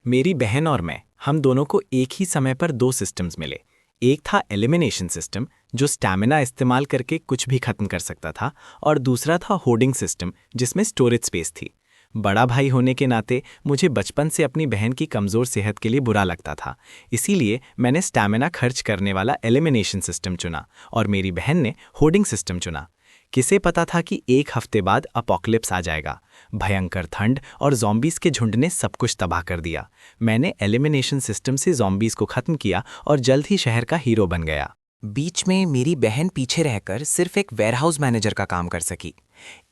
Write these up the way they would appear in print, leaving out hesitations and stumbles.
मेरी बहन और मैं, हम दोनों को एक ही समय पर दो सिस्टम्स मिले। एक था एलिमिनेशन सिस्टम, जो स्टैमिना इस्तेमाल करके कुछ भी खत्म कर सकता था, और दूसरा था होर्डिंग सिस्टम, जिसमें स्टोरेज स्पेस थी। बड़ा भाई होने के नाते मुझे बचपन से अपनी बहन की कमज़ोर सेहत के लिए बुरा लगता था। इसीलिए मैंने स्टैमिना खर्च करने वाला एलिमिनेशन सिस्टम चुना और मेरी बहन ने होर्डिंग सिस्टम चुना। किसे पता था कि एक हफ्ते बाद अपोकलिप्स आ जाएगा। भयंकर ठंड और ज़ॉम्बीज़ के झुंड ने सब कुछ तबाह कर दिया। मैंने एलिमिनेशन सिस्टम से ज़ॉम्बीज़ को ख़त्म किया और जल्द ही शहर का हीरो बन गया। बीच में मेरी बहन पीछे रहकर सिर्फ एक वेयरहाउस मैनेजर का काम कर सकी।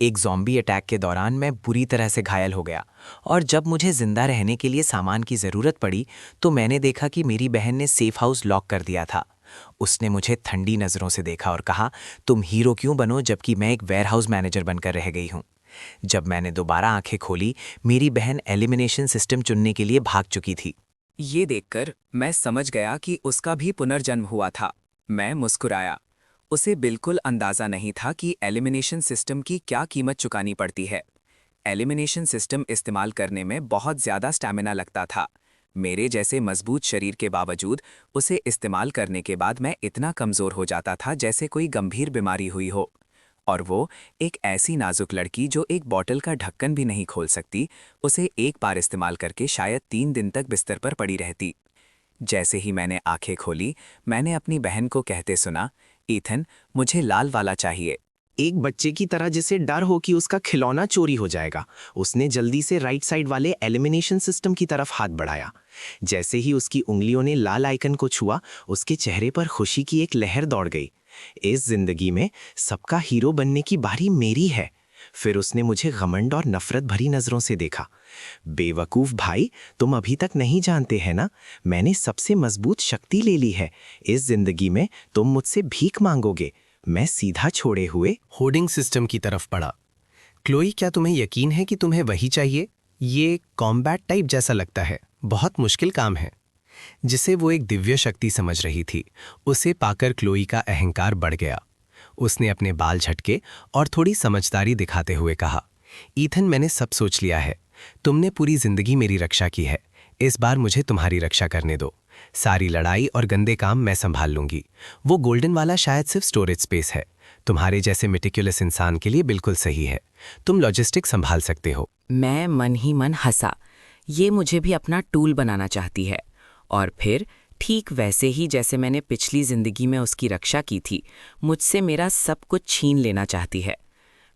एक ज़ॉम्बी अटैक के दौरान मैं बुरी तरह से घायल हो गया और जब मुझे जिंदा रहने के लिए सामान की ज़रूरत पड़ी तो मैंने देखा कि मेरी बहन ने सेफ हाउस लॉक कर दिया था। उसने मुझे ठंडी नज़रों से देखा और कहा, तुम हीरो क्यों बनो जबकि मैं एक वेयरहाउस मैनेजर बनकर रह गई हूँ। जब मैंने दोबारा आंखें खोली, मेरी बहन एलिमिनेशन सिस्टम चुनने के लिए भाग चुकी थी। ये देखकर मैं समझ गया कि उसका भी पुनर्जन्म हुआ था। मैं मुस्कुराया। उसे बिल्कुल अंदाज़ा नहीं था कि एलिमिनेशन सिस्टम की क्या कीमत चुकानी पड़ती है। एलिमिनेशन सिस्टम इस्तेमाल करने में बहुत ज़्यादा स्टैमिना लगता था। मेरे जैसे मजबूत शरीर के बावजूद उसे इस्तेमाल करने के बाद मैं इतना कमज़ोर हो जाता था जैसे कोई गंभीर बीमारी हुई हो। और वो एक ऐसी नाजुक लड़की जो एक बॉटल का ढक्कन भी नहीं खोल सकती, उसे एक बार इस्तेमाल करके शायद 3 दिन तक बिस्तर पर पड़ी रहती। जैसे ही मैंने आंखें खोली, मैंने अपनी बहन को कहते सुना, ईथन, मुझे लाल वाला चाहिए। एक बच्चे की तरह जिसे डर हो कि उसका खिलौना चोरी हो जाएगा, उसने जल्दी से राइट साइड वाले एलिमिनेशन सिस्टम की तरफ हाथ बढ़ाया। जैसे ही उसकी उंगलियों ने लाल आइकन को छुआ, उसके चेहरे पर खुशी की एक लहर दौड़ गई। इस जिंदगी में सबका हीरो बनने की बारी मेरी है। फिर उसने मुझे घमंड और नफरत भरी नजरों से देखा। बेवकूफ भाई, तुम अभी तक नहीं जानते हैं ना, मैंने सबसे मजबूत शक्ति ले ली है। इस जिंदगी में तुम मुझसे भीख मांगोगे। मैं सीधा छोड़े हुए होर्डिंग सिस्टम की तरफ बढ़ा। क्लोई, क्या तुम्हें यकीन है कि तुम्हें वही चाहिए? ये कॉम्बैट टाइप जैसा लगता है, बहुत मुश्किल काम है। जिसे वो एक दिव्य शक्ति समझ रही थी, उसे पाकर क्लोई का अहंकार बढ़ गया। उसने अपने बाल झटके और थोड़ी समझदारी दिखाते हुए कहा, ईथन, मैंने सब सोच लिया है। तुमने पूरी जिंदगी मेरी रक्षा की है, इस बार मुझे तुम्हारी रक्षा करने दो। सारी लड़ाई और गंदे काम मैं संभाल लूंगी। वो गोल्डन वाला शायद सिर्फ स्टोरेज स्पेस है, तुम्हारे जैसे मेटिकुलस इंसान के लिए बिल्कुल सही है। तुम लॉजिस्टिक संभाल सकते हो। मैं मन ही मन हंसा। ये मुझे भी अपना टूल बनाना चाहती है। और फिर ठीक वैसे ही जैसे मैंने पिछली जिंदगी में उसकी रक्षा की थी, मुझसे मेरा सब कुछ छीन लेना चाहती है।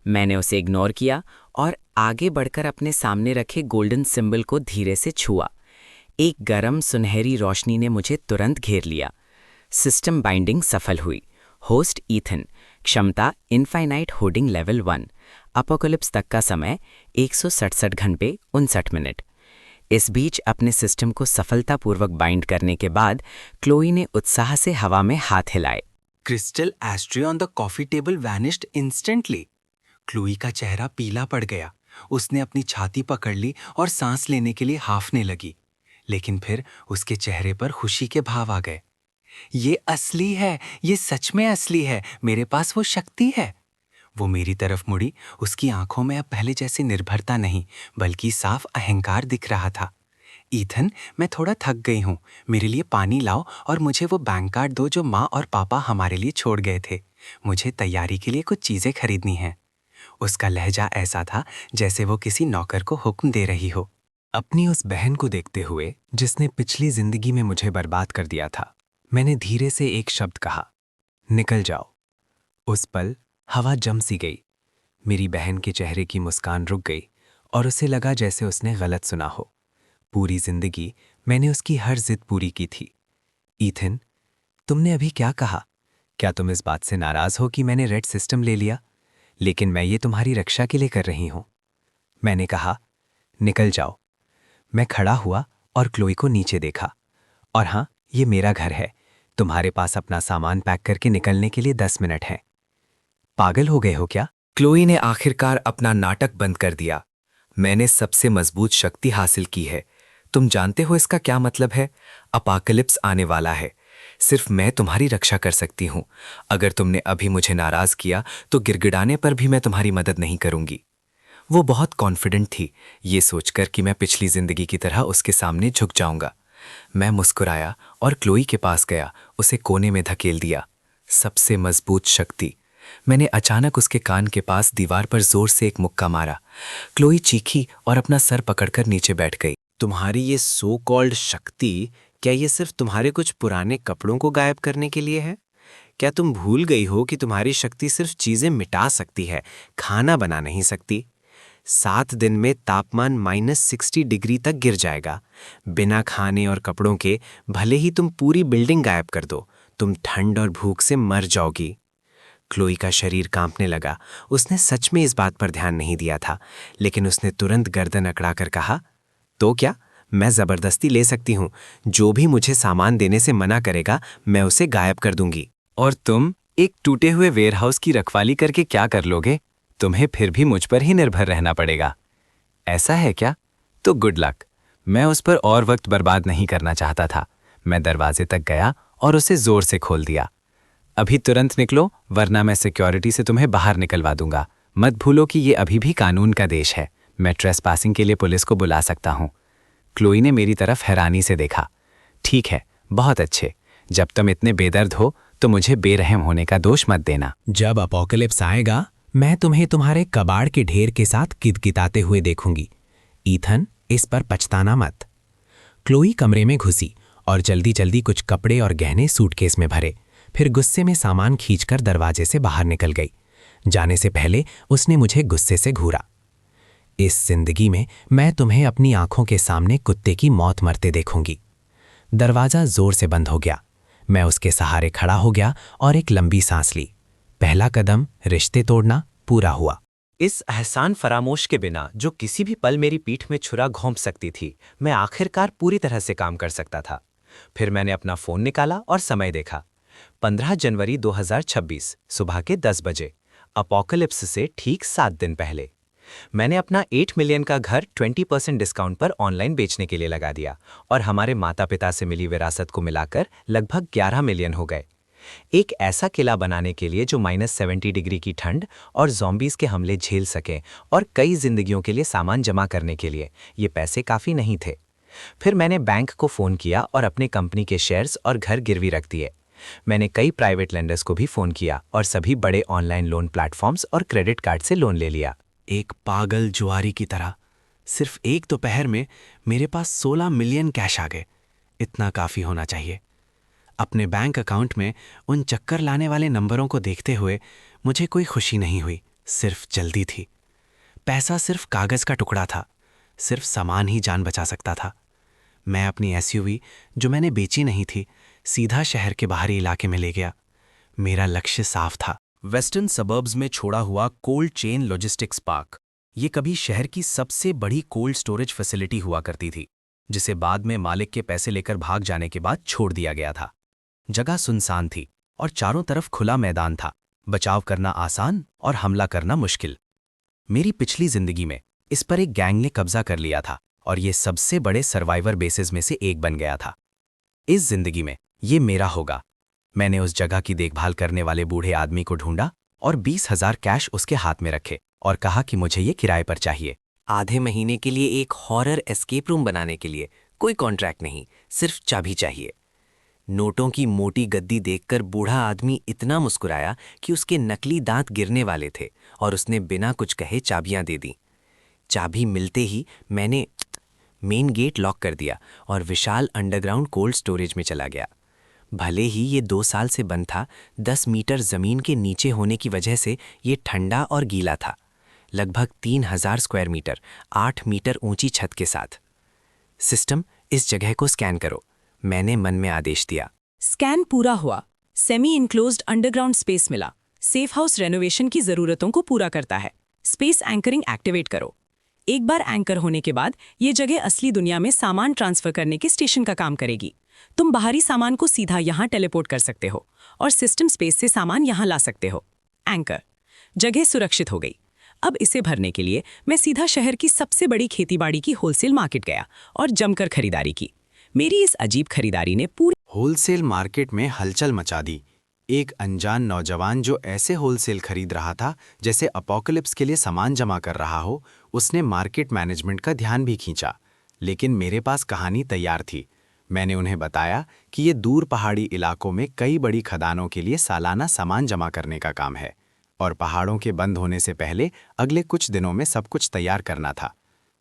मैंने उसे इग्नोर किया और आगे बढ़कर अपने सामने रखे गोल्डन सिंबल को धीरे से छुआ। एक गरम सुनहरी रोशनी ने मुझे तुरंत घेर लिया। सिस्टम बाइंडिंग सफल हुई। होस्ट ईथन, क्षमता इनफाइनाइट होर्डिंग लेवल 1, अपोकलिप्स तक का समय 167 घंटे 59 मिनट। इस बीच अपने सिस्टम को सफलतापूर्वक बाइंड करने के बाद क्लोई ने उत्साह से हवा में हाथ हिलाए। Crystal ashtray on the coffee table vanished instantly. Chloe का चेहरा पीला पड़ गया। उसने अपनी छाती पकड़ ली और सांस लेने के लिए हांफने लगी, लेकिन फिर उसके चेहरे पर खुशी के भाव आ गए। ये असली है, ये सच में असली है, मेरे पास वो शक्ति है। वो मेरी तरफ मुड़ी। उसकी आंखों में अब पहले जैसी निर्भरता नहीं, बल्कि साफ अहंकार दिख रहा था। ईथन, मैं थोड़ा थक गई हूँ, मेरे लिए पानी लाओ और मुझे वो बैंक कार्ड दो जो माँ और पापा हमारे लिए छोड़ गए थे। मुझे तैयारी के लिए कुछ चीज़ें खरीदनी हैं। उसका लहजा ऐसा था जैसे वो किसी नौकर को हुक्म दे रही हो। अपनी उस बहन को देखते हुए जिसने पिछली जिंदगी में मुझे बर्बाद कर दिया था, मैंने धीरे से एक शब्द कहा, निकल जाओ। उस पल हवा जम सी गई। मेरी बहन के चेहरे की मुस्कान रुक गई और उसे लगा जैसे उसने गलत सुना हो। पूरी जिंदगी मैंने उसकी हर जिद पूरी की थी। ईथन, तुमने अभी क्या कहा? क्या तुम इस बात से नाराज हो कि मैंने रेड सिस्टम ले लिया? लेकिन मैं ये तुम्हारी रक्षा के लिए कर रही हूं। मैंने कहा, निकल जाओ। मैं खड़ा हुआ और क्लोई को नीचे देखा। और हाँ, ये मेरा घर है। तुम्हारे पास अपना सामान पैक करके निकलने के लिए 10 मिनट हैं। पागल हो गए हो क्या? क्लोई ने आखिरकार अपना नाटक बंद कर दिया। मैंने सबसे मजबूत शक्ति हासिल की है। तुम जानते हो इसका क्या मतलब है? अपोकलिप्स आने वाला है। सिर्फ मैं तुम्हारी रक्षा कर सकती हूँ। अगर तुमने अभी मुझे नाराज किया तो गिड़गिड़ाने पर भी मैं तुम्हारी मदद नहीं करूंगी। वो बहुत कॉन्फिडेंट थी, ये सोचकर कि मैं पिछली जिंदगी की तरह उसके सामने झुक जाऊंगा। मैं मुस्कुराया और क्लोई के पास गया, उसे कोने में धकेल दिया। सबसे मजबूत शक्ति। मैंने अचानक उसके कान के पास दीवार पर जोर से एक मुक्का मारा। क्लोई चीखी और अपना सर पकड़कर नीचे बैठ गई। तुम्हारी ये सो कॉल्ड शक्ति, क्या ये सिर्फ तुम्हारे कुछ पुराने कपड़ों को गायब करने के लिए है? क्या तुम भूल गई हो कि तुम्हारी शक्ति सिर्फ चीजें मिटा सकती है, खाना बना नहीं सकती? 7 दिन में तापमान -60 डिग्री तक गिर जाएगा। बिना खाने और कपड़ों के भले ही तुम पूरी बिल्डिंग गायब कर दो, तुम ठंड और भूख से मर जाओगी। क्लोई का शरीर कांपने लगा। उसने सच में इस बात पर ध्यान नहीं दिया था, लेकिन उसने तुरंत गर्दन अकड़ाकर कहा, तो क्या, मैं जबरदस्ती ले सकती हूँ। जो भी मुझे सामान देने से मना करेगा, मैं उसे गायब कर दूंगी। और तुम एक टूटे हुए वेयरहाउस की रखवाली करके क्या कर लोगे? तुम्हें फिर भी मुझ पर ही निर्भर रहना पड़ेगा। ऐसा है क्या? तो गुड लक। मैं उस पर और वक्त बर्बाद नहीं करना चाहता था। मैं दरवाजे तक गया और उसे जोर से खोल दिया। अभी तुरंत निकलो, वरना मैं सिक्योरिटी से तुम्हें बाहर निकलवा दूंगा। मत भूलो कि ये अभी भी कानून का देश है। मैं ट्रेसपासिंग के लिए पुलिस को बुला सकता हूँ। क्लोई ने मेरी तरफ हैरानी से देखा। ठीक है, बहुत अच्छे। जब तुम इतने बेदर्द हो तो मुझे बेरहम होने का दोष मत देना। जब अपोकलिप्स आएगा, मैं तुम्हें तुम्हारे कबाड़ के ढेर के साथ कितकिताते हुए देखूंगी। ईथन, इस पर पछताना मत। क्लोई कमरे में घुसी और जल्दी जल्दी कुछ कपड़े और गहने सूटकेस में भरे। फिर गुस्से में सामान खींचकर दरवाजे से बाहर निकल गई। जाने से पहले उसने मुझे गुस्से से घूरा। इस जिंदगी में मैं तुम्हें अपनी आंखों के सामने कुत्ते की मौत मरते देखूंगी। दरवाजा जोर से बंद हो गया। मैं उसके सहारे खड़ा हो गया और एक लंबी सांस ली। पहला कदम, रिश्ते तोड़ना, पूरा हुआ। इस एहसान फरामोश के बिना जो किसी भी पल मेरी पीठ में छुरा घोंप सकती थी, मैं आखिरकार पूरी तरह से काम कर सकता था। फिर मैंने अपना फोन निकाला और समय देखा। 15 जनवरी 2026 सुबह के 10 बजे, अपोकलिप्स से ठीक 7 दिन पहले। मैंने अपना 8 मिलियन का घर 20% डिस्काउंट पर ऑनलाइन बेचने के लिए लगा दिया और हमारे माता पिता से मिली विरासत को मिलाकर लगभग 11 मिलियन हो गए। एक ऐसा किला बनाने के लिए जो -70 डिग्री की ठंड और ज़ॉम्बीज़ के हमले झेल सके और कई जिंदगियों के लिए सामान जमा करने के लिए ये पैसे काफ़ी नहीं थे। फिर मैंने बैंक को फ़ोन किया और अपने कंपनी के शेयर्स और घर गिरवी रख दिए। मैंने कई प्राइवेट लेंडर्स को भी फ़ोन किया और सभी बड़े ऑनलाइन लोन प्लेटफॉर्म्स और क्रेडिट कार्ड से लोन ले लिया। एक पागल जुआरी की तरह सिर्फ एक दोपहर में मेरे पास 16 मिलियन कैश आ गए। इतना काफ़ी होना चाहिए। अपने बैंक अकाउंट में उन चक्कर लाने वाले नंबरों को देखते हुए मुझे कोई खुशी नहीं हुई, सिर्फ जल्दी थी। पैसा सिर्फ कागज़ का टुकड़ा था, सिर्फ सामान ही जान बचा सकता था। मैं अपनी एसयूवी, जो मैंने बेची नहीं थी, सीधा शहर के बाहरी इलाके में ले गया। मेरा लक्ष्य साफ था, वेस्टर्न सबर्ब्स में छोड़ा हुआ कोल्ड चेन लॉजिस्टिक्स पार्क। ये कभी शहर की सबसे बड़ी कोल्ड स्टोरेज फैसिलिटी हुआ करती थी, जिसे बाद में मालिक के पैसे लेकर भाग जाने के बाद छोड़ दिया गया था। जगह सुनसान थी और चारों तरफ खुला मैदान था। बचाव करना आसान और हमला करना मुश्किल। मेरी पिछली जिंदगी में इस पर एक गैंग ने कब्जा कर लिया था और ये सबसे बड़े सर्वाइवर बेसेस में से एक बन गया था। इस जिंदगी में ये मेरा होगा। मैंने उस जगह की देखभाल करने वाले बूढ़े आदमी को ढूंढा और 20,000 कैश उसके हाथ में रखे और कहा कि मुझे ये किराए पर चाहिए। आधे महीने के लिए एक हॉरर एस्केप रूम बनाने के लिए कोई कॉन्ट्रैक्ट नहीं, सिर्फ चाबी चाहिए। नोटों की मोटी गद्दी देखकर बूढ़ा आदमी इतना मुस्कुराया कि उसके नकली दांत गिरने वाले थे और उसने बिना कुछ कहे चाबियां दे दी। चाबी मिलते ही मैंने मेन गेट लॉक कर दिया और विशाल अंडरग्राउंड कोल्ड स्टोरेज में चला गया। भले ही ये 2 साल से बंद था, 10 मीटर जमीन के नीचे होने की वजह से ये ठंडा और गीला था। लगभग 3000 स्क्वायर मीटर, 8 मीटर ऊंची छत के साथ। सिस्टम, इस जगह को स्कैन करो, मैंने मन में आदेश दिया। स्कैन पूरा हुआ। सेमी इनक्लोज्ड अंडरग्राउंड स्पेस मिला। सेफ हाउस रेनोवेशन की जरूरतों को पूरा करता है। स्पेस एंकरिंग एक्टिवेट करो। एक बार एंकर होने के बाद ये जगह असली दुनिया में सामान ट्रांसफर करने के स्टेशन का काम करेगी। तुम बाहरी सामान को सीधा यहाँ टेलीपोर्ट कर सकते हो और सिस्टम स्पेस से सामान यहाँ ला सकते हो। एंकर, जगह सुरक्षित हो गई। अब इसे भरने के लिए मैं सीधा शहर की सबसे बड़ी खेतीबाड़ी की होलसेल मार्केट गया और जमकर खरीदारी की। मेरी इस अजीब खरीदारी ने पूरी होलसेल मार्केट में हलचल मचा दी। एक अनजान नौजवान जो ऐसे होलसेल खरीद रहा था जैसे अपोकलिप्स के लिए सामान जमा कर रहा हो, उसने मार्केट मैनेजमेंट का ध्यान भी खींचा, लेकिन मेरे पास कहानी तैयार थी। मैंने उन्हें बताया कि ये दूर पहाड़ी इलाकों में कई बड़ी खदानों के लिए सालाना सामान जमा करने का काम है और पहाड़ों के बंद होने से पहले अगले कुछ दिनों में सब कुछ तैयार करना था।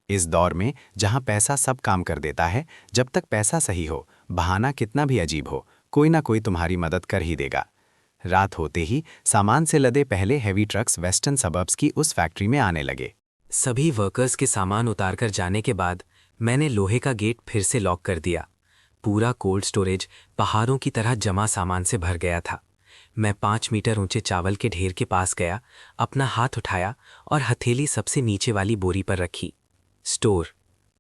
इस दौर में जहां पैसा सब काम कर देता है, जब तक पैसा सही हो, बहाना कितना भी अजीब हो, कोई ना कोई तुम्हारी मदद कर ही देगा। रात होते ही सामान से लदे पहले हैवी ट्रक्स वेस्टर्न सबर्ब्स की उस फैक्ट्री में आने लगे। सभी वर्कर्स के सामान उतारकर जाने के बाद मैंने लोहे का गेट फिर से लॉक कर दिया। पूरा कोल्ड स्टोरेज पहाड़ों की तरह जमा सामान से भर गया था। मैं 5 मीटर ऊंचे चावल के ढेर के पास गया, अपना हाथ उठाया और हथेली सबसे नीचे वाली बोरी पर रखी। स्टोर।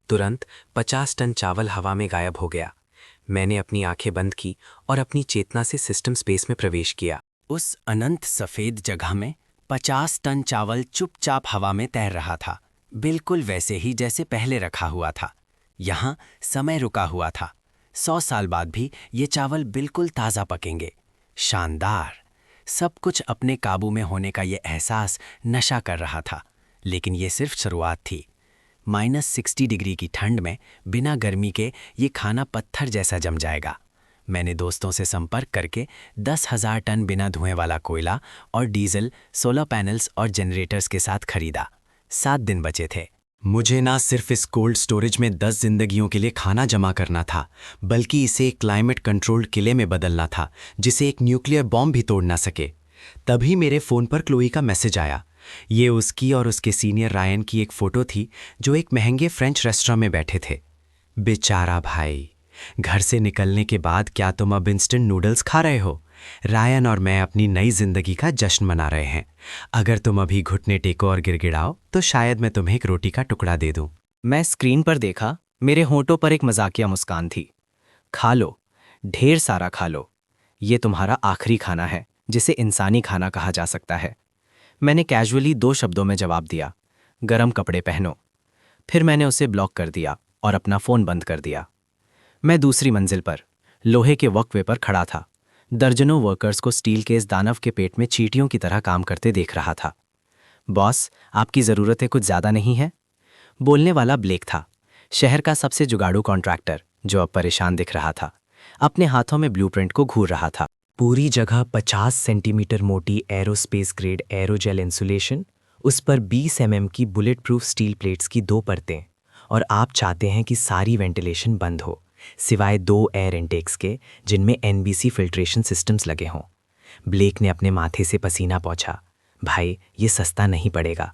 तुरंत 50 टन चावल हवा में गायब हो गया। मैंने अपनी आंखें बंद की और अपनी चेतना से सिस्टम स्पेस में प्रवेश किया। उस अनंत सफेद जगह में 50 टन चावल चुपचाप हवा में तैर रहा था, बिल्कुल वैसे ही जैसे पहले रखा हुआ था। यहाँ समय रुका हुआ था। 100 साल बाद भी ये चावल बिल्कुल ताज़ा पकेंगे। शानदार। सब कुछ अपने काबू में होने का ये एहसास नशा कर रहा था, लेकिन ये सिर्फ शुरुआत थी। -60 डिग्री की ठंड में बिना गर्मी के ये खाना पत्थर जैसा जम जाएगा। मैंने दोस्तों से संपर्क करके 10,000 टन बिना धुएं वाला कोयला और डीजल, सोलर पैनल्स और जनरेटर्स के साथ खरीदा। 7 दिन बचे थे। मुझे ना सिर्फ इस कोल्ड स्टोरेज में 10 जिंदगियों के लिए खाना जमा करना था, बल्कि इसे एक क्लाइमेट कंट्रोल्ड किले में बदलना था, जिसे एक न्यूक्लियर बॉम्ब भी तोड़ ना सके। तभी मेरे फ़ोन पर क्लोई का मैसेज आया। ये उसकी और उसके सीनियर रायन की एक फ़ोटो थी, जो एक महंगे फ्रेंच रेस्टोरेंट में बैठे थे। बेचारा भाई, घर से निकलने के बाद क्या तुम अब इंस्टेंट नूडल्स खा रहे हो? रायन और मैं अपनी नई जिंदगी का जश्न मना रहे हैं। अगर तुम अभी घुटने टेको और गिड़गिड़ाओ तो शायद मैं तुम्हें एक रोटी का टुकड़ा दे दूं। मैं स्क्रीन पर देखा, मेरे होंठों पर एक मजाकिया मुस्कान थी। खा लो, ढेर सारा खा लो। ये तुम्हारा आखिरी खाना है, जिसे इंसानी खाना कहा जा सकता है। मैंने कैजुअली 2 शब्दों में जवाब दिया, गरम कपड़े पहनो। फिर मैंने उसे ब्लॉक कर दिया और अपना फ़ोन बंद कर दिया। मैं दूसरी मंजिल पर लोहे के वॉकवे पर खड़ा था। दर्जनों वर्कर्स को स्टील के इस दानव के पेट में चींटियों की तरह काम करते देख रहा था। बॉस, आपकी ज़रूरतें कुछ ज़्यादा नहीं है? बोलने वाला ब्लेक था, शहर का सबसे जुगाड़ू कॉन्ट्रैक्टर, जो अब परेशान दिख रहा था। अपने हाथों में ब्लूप्रिंट को घूर रहा था। पूरी जगह 50 सेंटीमीटर मोटी एरोस्पेस ग्रेड एरोजेल इंसुलेशन, उस पर 20 mm की बुलेट प्रूफ स्टील प्लेट्स की 2 परतें, और आप चाहते हैं कि सारी वेंटिलेशन बंद हो, सिवाय 2 एयर इनटेक्स के, जिनमें NBC फिल्ट्रेशन सिस्टम्स लगे हों। ब्लेक ने अपने माथे से पसीना पोंछा। भाई, ये सस्ता नहीं पड़ेगा।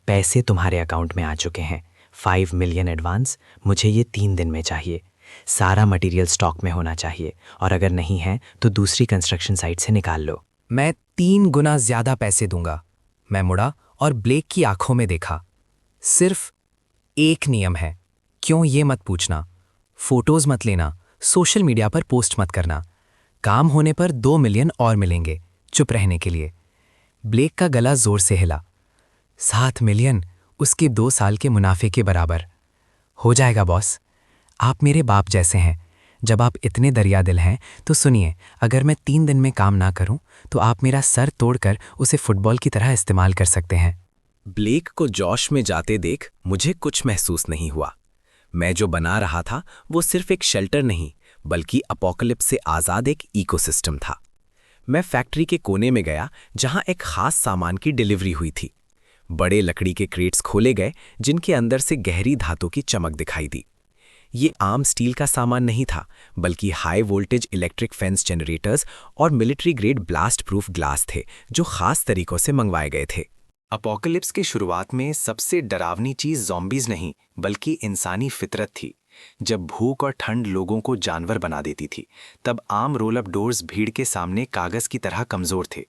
पैसे तुम्हारे अकाउंट में आ चुके हैं। 5 मिलियन एडवांस, मुझे ये 3 दिन में चाहिए। सारा मटेरियल स्टॉक में होना चाहिए, और अगर नहीं है तो दूसरी कंस्ट्रक्शन साइट से निकाल लो। मैं 3 गुना ज्यादा पैसे दूंगा। मैं मुड़ा और ब्लेक की आंखों में देखा। सिर्फ एक नियम है, क्यों ये मत पूछना। फोटोज मत लेना, सोशल मीडिया पर पोस्ट मत करना। काम होने पर 2 मिलियन और मिलेंगे, चुप रहने के लिए। ब्लेक का गला जोर से हिला। 7 मिलियन, उसके 2 साल के मुनाफे के बराबर। हो जाएगा बॉस, आप मेरे बाप जैसे हैं। जब आप इतने दरिया दिल हैं तो सुनिए, अगर मैं 3 दिन में काम ना करूं तो आप मेरा सर तोड़कर उसे फुटबॉल की तरह इस्तेमाल कर सकते हैं। ब्लेक को जोश में जाते देख मुझे कुछ महसूस नहीं हुआ। मैं जो बना रहा था वो सिर्फ एक शेल्टर नहीं, बल्कि अपोकलिप्स से आज़ाद एक इकोसिस्टम था। मैं फैक्ट्री के कोने में गया जहां एक खास सामान की डिलीवरी हुई थी। बड़े लकड़ी के क्रेट्स खोले गए, जिनके अंदर से गहरी धातु की चमक दिखाई दी। ये आम स्टील का सामान नहीं था, बल्कि high voltage electric fence generators और military grade blast proof glass थे, जो खास तरीकों से मंगवाए गए थे। अपोकलिप्स की शुरुआत में सबसे डरावनी चीज ज़ॉम्बीज नहीं, बल्कि इंसानी फितरत थी। जब भूख और ठंड लोगों को जानवर बना देती थी, तब आम रोल अप डोर्स भीड़ के सामने कागज की तरह कमजोर थे।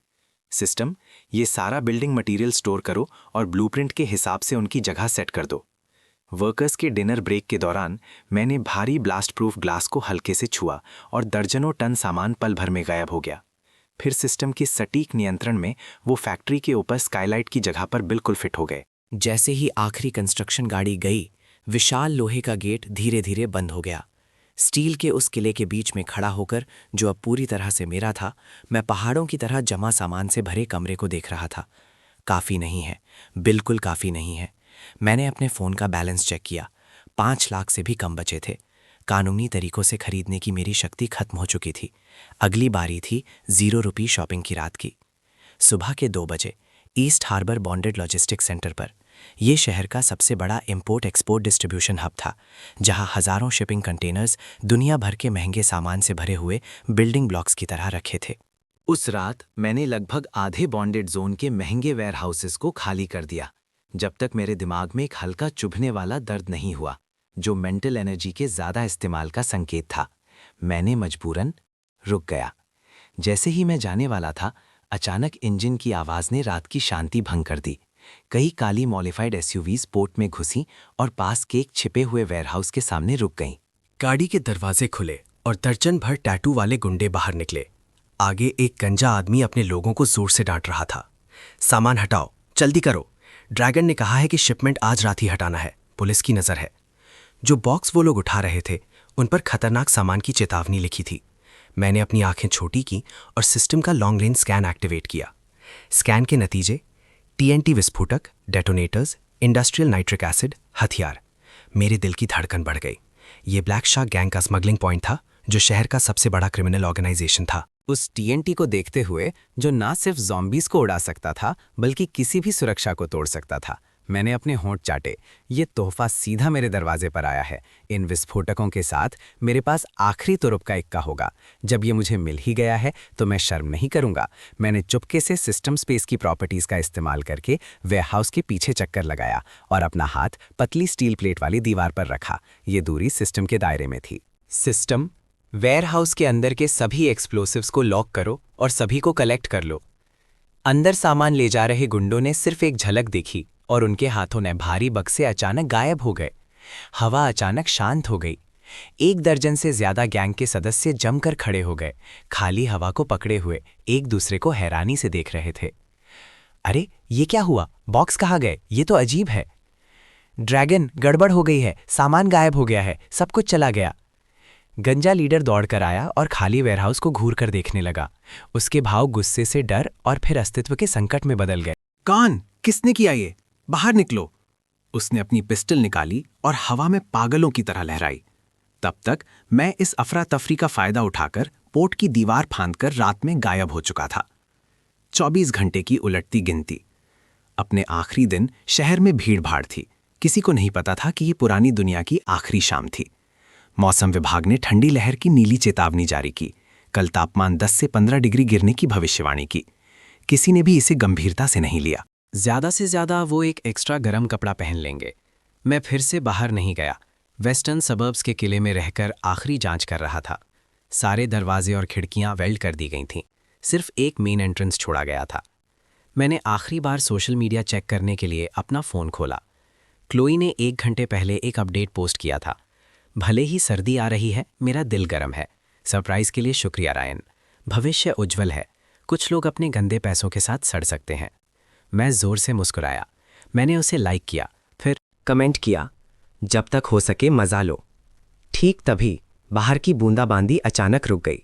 सिस्टम, ये सारा बिल्डिंग मटेरियल स्टोर करो और ब्लूप्रिंट के हिसाब से उनकी जगह सेट कर दो। वर्कर्स के डिनर ब्रेक के दौरान मैंने भारी ब्लास्ट प्रूफ ग्लास को हल्के से छुआ और दर्जनों टन सामान पल भर में गायब हो गया। फिर सिस्टम की सटीक नियंत्रण में वो फैक्ट्री के ऊपर स्काईलाइट की जगह पर बिल्कुल फिट हो गए। जैसे ही आखिरी कंस्ट्रक्शन गाड़ी गई, विशाल लोहे का गेट धीरे धीरे बंद हो गया। स्टील के उस किले के बीच में खड़ा होकर, जो अब पूरी तरह से मेरा था, मैं पहाड़ों की तरह जमा सामान से भरे कमरे को देख रहा था। काफ़ी नहीं है, बिल्कुल काफ़ी नहीं है। मैंने अपने फ़ोन का बैलेंस चेक किया। 5 लाख से भी कम बचे थे। कानूनी तरीकों से खरीदने की मेरी शक्ति खत्म हो चुकी थी। अगली बारी थी 0 रुपये शॉपिंग की रात की। सुबह के 2 बजे east harbour bonded logistics centre पर। ये शहर का सबसे बड़ा इंपोर्ट एक्सपोर्ट डिस्ट्रीब्यूशन हब था, जहां हज़ारों शिपिंग कंटेनर्स दुनिया भर के महंगे सामान से भरे हुए बिल्डिंग ब्लॉक्स की तरह रखे थे। उस रात मैंने लगभग आधे बॉन्डेड जोन के महंगे वेयर हाउसेस को खाली कर दिया, जब तक मेरे दिमाग में एक हल्का चुभने वाला दर्द नहीं हुआ, जो मेंटल एनर्जी के ज़्यादा इस्तेमाल का संकेत था। मैंने मजबूरन रुक गया। जैसे ही मैं जाने वाला था, अचानक इंजन की आवाज़ ने रात की शांति भंग कर दी। कई काली मॉडिफाइड एसयूवीज पोर्ट में घुसी और पास के एक छिपे हुए वेयरहाउस के सामने रुक गईं। गाड़ी के दरवाजे खुले और दर्जन भर टैटू वाले गुंडे बाहर निकले। आगे एक गंजा आदमी अपने लोगों को जोर से डांट रहा था। सामान हटाओ, जल्दी करो। ड्रैगन ने कहा है कि शिपमेंट आज रात ही हटाना है, पुलिस की नज़र है। जो बॉक्स वो लोग उठा रहे थे, उन पर खतरनाक सामान की चेतावनी लिखी थी। मैंने अपनी आंखें छोटी की और सिस्टम का लॉन्ग रेंज स्कैन एक्टिवेट किया। स्कैन के नतीजे: TNT विस्फोटक, डेटोनेटर्स, इंडस्ट्रियल नाइट्रिक एसिड, हथियार। मेरे दिल की धड़कन बढ़ गई। ये ब्लैक शार्क गैंग का स्मगलिंग पॉइंट था, जो शहर का सबसे बड़ा क्रिमिनल ऑर्गेनाइजेशन था। उस TNT को देखते हुए, जो ना सिर्फ ज़ॉम्बीज़ को उड़ा सकता था बल्कि किसी भी सुरक्षा को तोड़ सकता था, मैंने अपने होंठ चाटे। ये तोहफा सीधा मेरे दरवाजे पर आया है। इन विस्फोटकों के साथ मेरे पास आखिरी तुरुप का इक्का होगा। जब ये मुझे मिल ही गया है तो मैं शर्म नहीं करूंगा। मैंने चुपके से सिस्टम स्पेस की प्रॉपर्टीज़ का इस्तेमाल करके वेयरहाउस के पीछे चक्कर लगाया और अपना हाथ पतली स्टील प्लेट वाली दीवार पर रखा। ये दूरी सिस्टम के दायरे में थी। सिस्टम, वेयरहाउस के अंदर के सभी एक्सप्लोसिव्स को लॉक करो और सभी को कलेक्ट कर लो। अंदर सामान ले जा रहे गुंडों ने सिर्फ एक झलक देखी और उनके हाथों ने भारी बक्से अचानक गायब हो गए। हवा अचानक शांत हो गई। 1 दर्जन से ज्यादा गैंग के सदस्य जमकर खड़े हो गए, खाली हवा को पकड़े हुए एक दूसरे को हैरानी से देख रहे थे। अरे ये क्या हुआ? बॉक्स कहाँ गए? ये तो अजीब है। ड्रैगन, गड़बड़ हो गई है, सामान गायब हो गया है, सब कुछ चला गया। गंजा लीडर दौड़कर आया और खाली वेयरहाउस को घूर कर देखने लगा। उसके भाव गुस्से से डर और फिर अस्तित्व के संकट में बदल गए। कान, किसने किया ये? बाहर निकलो। उसने अपनी पिस्टल निकाली और हवा में पागलों की तरह लहराई। तब तक मैं इस अफरा तफरी का फायदा उठाकर पोर्ट की दीवार फांदकर रात में गायब हो चुका था। 24 घंटे की उलटती गिनती। अपने आखिरी दिन शहर में भीड़ भाड़ थी। किसी को नहीं पता था कि ये पुरानी दुनिया की आखिरी शाम थी। मौसम विभाग ने ठंडी लहर की नीली चेतावनी जारी की। कल तापमान 10 से 15 डिग्री गिरने की भविष्यवाणी की। किसी ने भी इसे गंभीरता से नहीं लिया। ज़्यादा से ज़्यादा वो एक एक्स्ट्रा गर्म कपड़ा पहन लेंगे। मैं फिर से बाहर नहीं गया। वेस्टर्न सबर्ब्स के किले में रहकर आखिरी जांच कर रहा था। सारे दरवाजे और खिड़कियां वेल्ड कर दी गई थीं। सिर्फ एक मेन एंट्रेंस छोड़ा गया था। मैंने आखिरी बार सोशल मीडिया चेक करने के लिए अपना फ़ोन खोला। क्लोई ने 1 घंटे पहले एक अपडेट पोस्ट किया था। भले ही सर्दी आ रही है, मेरा दिल गर्म है। सरप्राइज़ के लिए शुक्रिया रायन। भविष्य उज्जवल है। कुछ लोग अपने गंदे पैसों के साथ सड़ सकते हैं। मैं ज़ोर से मुस्कुराया। मैंने उसे लाइक किया, फिर कमेंट किया, जब तक हो सके मज़ा लो। ठीक तभी बाहर की बूंदाबांदी अचानक रुक गई।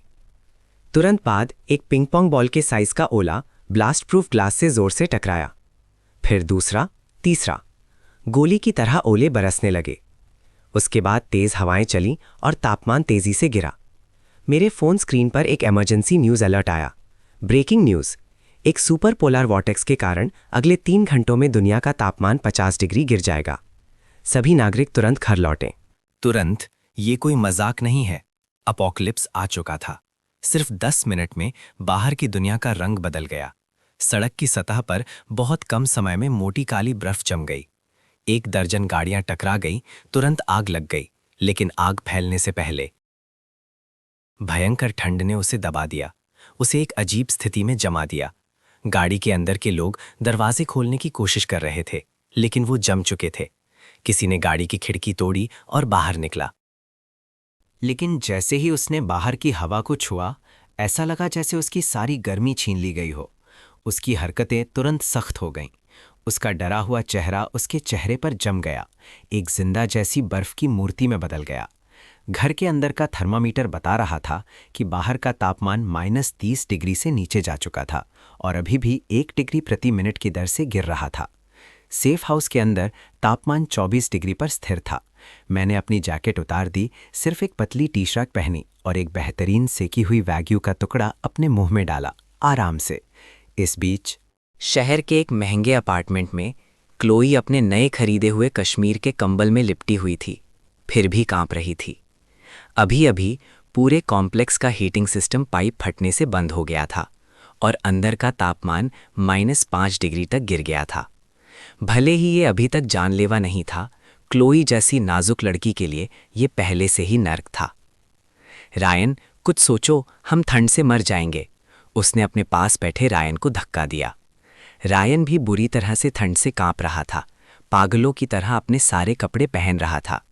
तुरंत बाद एक पिंग पोंग बॉल के साइज का ओला ब्लास्ट प्रूफ ग्लास से जोर से टकराया। फिर दूसरा, तीसरा। गोली की तरह ओले बरसने लगे। उसके बाद तेज हवाएं चलीं और तापमान तेजी से गिरा। मेरे फ़ोन स्क्रीन पर एक इमरजेंसी न्यूज़ अलर्ट आया। ब्रेकिंग न्यूज़, एक सुपर पोलर वॉर्टेक्स के कारण अगले 3 घंटों में दुनिया का तापमान 50 डिग्री गिर जाएगा। सभी नागरिक तुरंत घर लौटें। तुरंत, ये कोई मजाक नहीं है। अपोकलिप्स आ चुका था। सिर्फ 10 मिनट में बाहर की दुनिया का रंग बदल गया। सड़क की सतह पर बहुत कम समय में मोटी काली बर्फ जम गई। 1 दर्जन गाड़ियां टकरा गई। तुरंत आग लग गई, लेकिन आग फैलने से पहले भयंकर ठंड ने उसे दबा दिया, उसे एक अजीब स्थिति में जमा दिया। गाड़ी के अंदर के लोग दरवाजे खोलने की कोशिश कर रहे थे, लेकिन वो जम चुके थे। किसी ने गाड़ी की खिड़की तोड़ी और बाहर निकला। लेकिन जैसे ही उसने बाहर की हवा को छुआ, ऐसा लगा जैसे उसकी सारी गर्मी छीन ली गई हो। उसकी हरकतें तुरंत सख्त हो गईं। उसका डरा हुआ चेहरा उसके चेहरे पर जम गया, एक जिंदा जैसी बर्फ की मूर्ति में बदल गया। घर के अंदर का थर्मामीटर बता रहा था कि बाहर का तापमान -30 डिग्री से नीचे जा चुका था और अभी भी 1 डिग्री प्रति मिनट की दर से गिर रहा था। सेफ हाउस के अंदर तापमान 24 डिग्री पर स्थिर था। मैंने अपनी जैकेट उतार दी, सिर्फ एक पतली टी शर्ट पहनी और एक बेहतरीन सेकी हुई वैग्यू का टुकड़ा अपने मुंह में डाला, आराम से। इस बीच शहर के एक महंगे अपार्टमेंट में क्लोई अपने नए खरीदे हुए कश्मीर के कंबल में लिपटी हुई थी, फिर भी कांप रही थी। अभी अभी पूरे कॉम्प्लेक्स का हीटिंग सिस्टम पाइप फटने से बंद हो गया था और अंदर का तापमान -5 डिग्री तक गिर गया था। भले ही ये अभी तक जानलेवा नहीं था, क्लोई जैसी नाजुक लड़की के लिए ये पहले से ही नर्क था। रायन, कुछ सोचो, हम ठंड से मर जाएंगे। उसने अपने पास बैठे रायन को धक्का दिया। रायन भी बुरी तरह से ठंड से कांप रहा था, पागलों की तरह अपने सारे कपड़े पहन रहा था।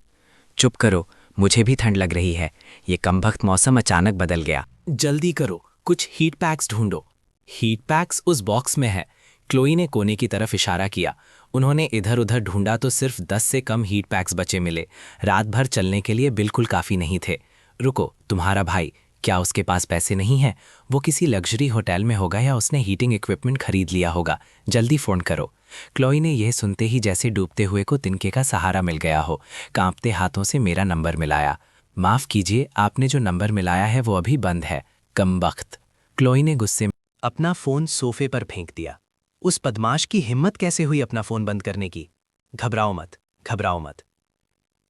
चुप करो, मुझे भी ठंड लग रही है। ये कमबख्त मौसम अचानक बदल गया। जल्दी करो, कुछ हीट पैक्स ढूंढो। हीट पैक्स उस बॉक्स में है। क्लोई ने कोने की तरफ इशारा किया। उन्होंने इधर उधर ढूंढा तो सिर्फ 10 से कम हीट पैक्स बचे मिले। रात भर चलने के लिए बिल्कुल काफ़ी नहीं थे। रुको, तुम्हारा भाई, क्या उसके पास पैसे नहीं हैं? वो किसी लग्जरी होटल में होगा या उसने हीटिंग इक्विपमेंट खरीद लिया होगा। जल्दी फ़ोन करो। क्लोई ने यह सुनते ही जैसे डूबते हुए को तिनके का सहारा मिल गया हो, कांपते हाथों से मेरा नंबर मिलाया। माफ़ कीजिए, आपने जो नंबर मिलाया है वो अभी बंद है, कमबख्त। क्लोई ने गुस्से में अपना फ़ोन सोफे पर फेंक दिया। उस बदमाश की हिम्मत कैसे हुई अपना फ़ोन बंद करने की? घबराओ मत, घबराओ मत।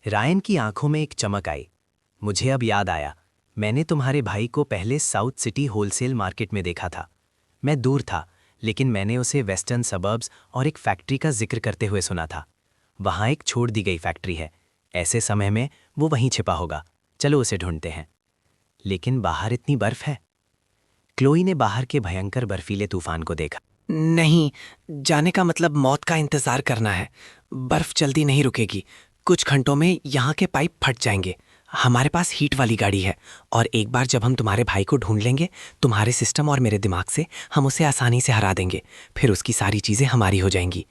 रायन की आंखों में एक चमक आई। मुझे अब याद आया, मैंने तुम्हारे भाई को पहले साउथ सिटी होलसेल मार्केट में देखा था। मैं दूर था, लेकिन मैंने उसे वेस्टर्न सबर्ब्स और एक फैक्ट्री का जिक्र करते हुए सुना था। वहाँ एक छोड़ दी गई फैक्ट्री है। ऐसे समय में वो वहीं छिपा होगा। चलो उसे ढूंढते हैं। लेकिन बाहर इतनी बर्फ है। क्लोई ने बाहर के भयंकर बर्फीले तूफान को देखा। नहीं, जाने का मतलब मौत का इंतजार करना है। बर्फ जल्दी नहीं रुकेगी। कुछ घंटों में यहाँ के पाइप फट जाएंगे। हमारे पास हीट वाली गाड़ी है और एक बार जब हम तुम्हारे भाई को ढूंढ लेंगे, तुम्हारे सिस्टम और मेरे दिमाग से, हम उसे आसानी से हरा देंगे। फिर उसकी सारी चीज़ें हमारी हो जाएंगी।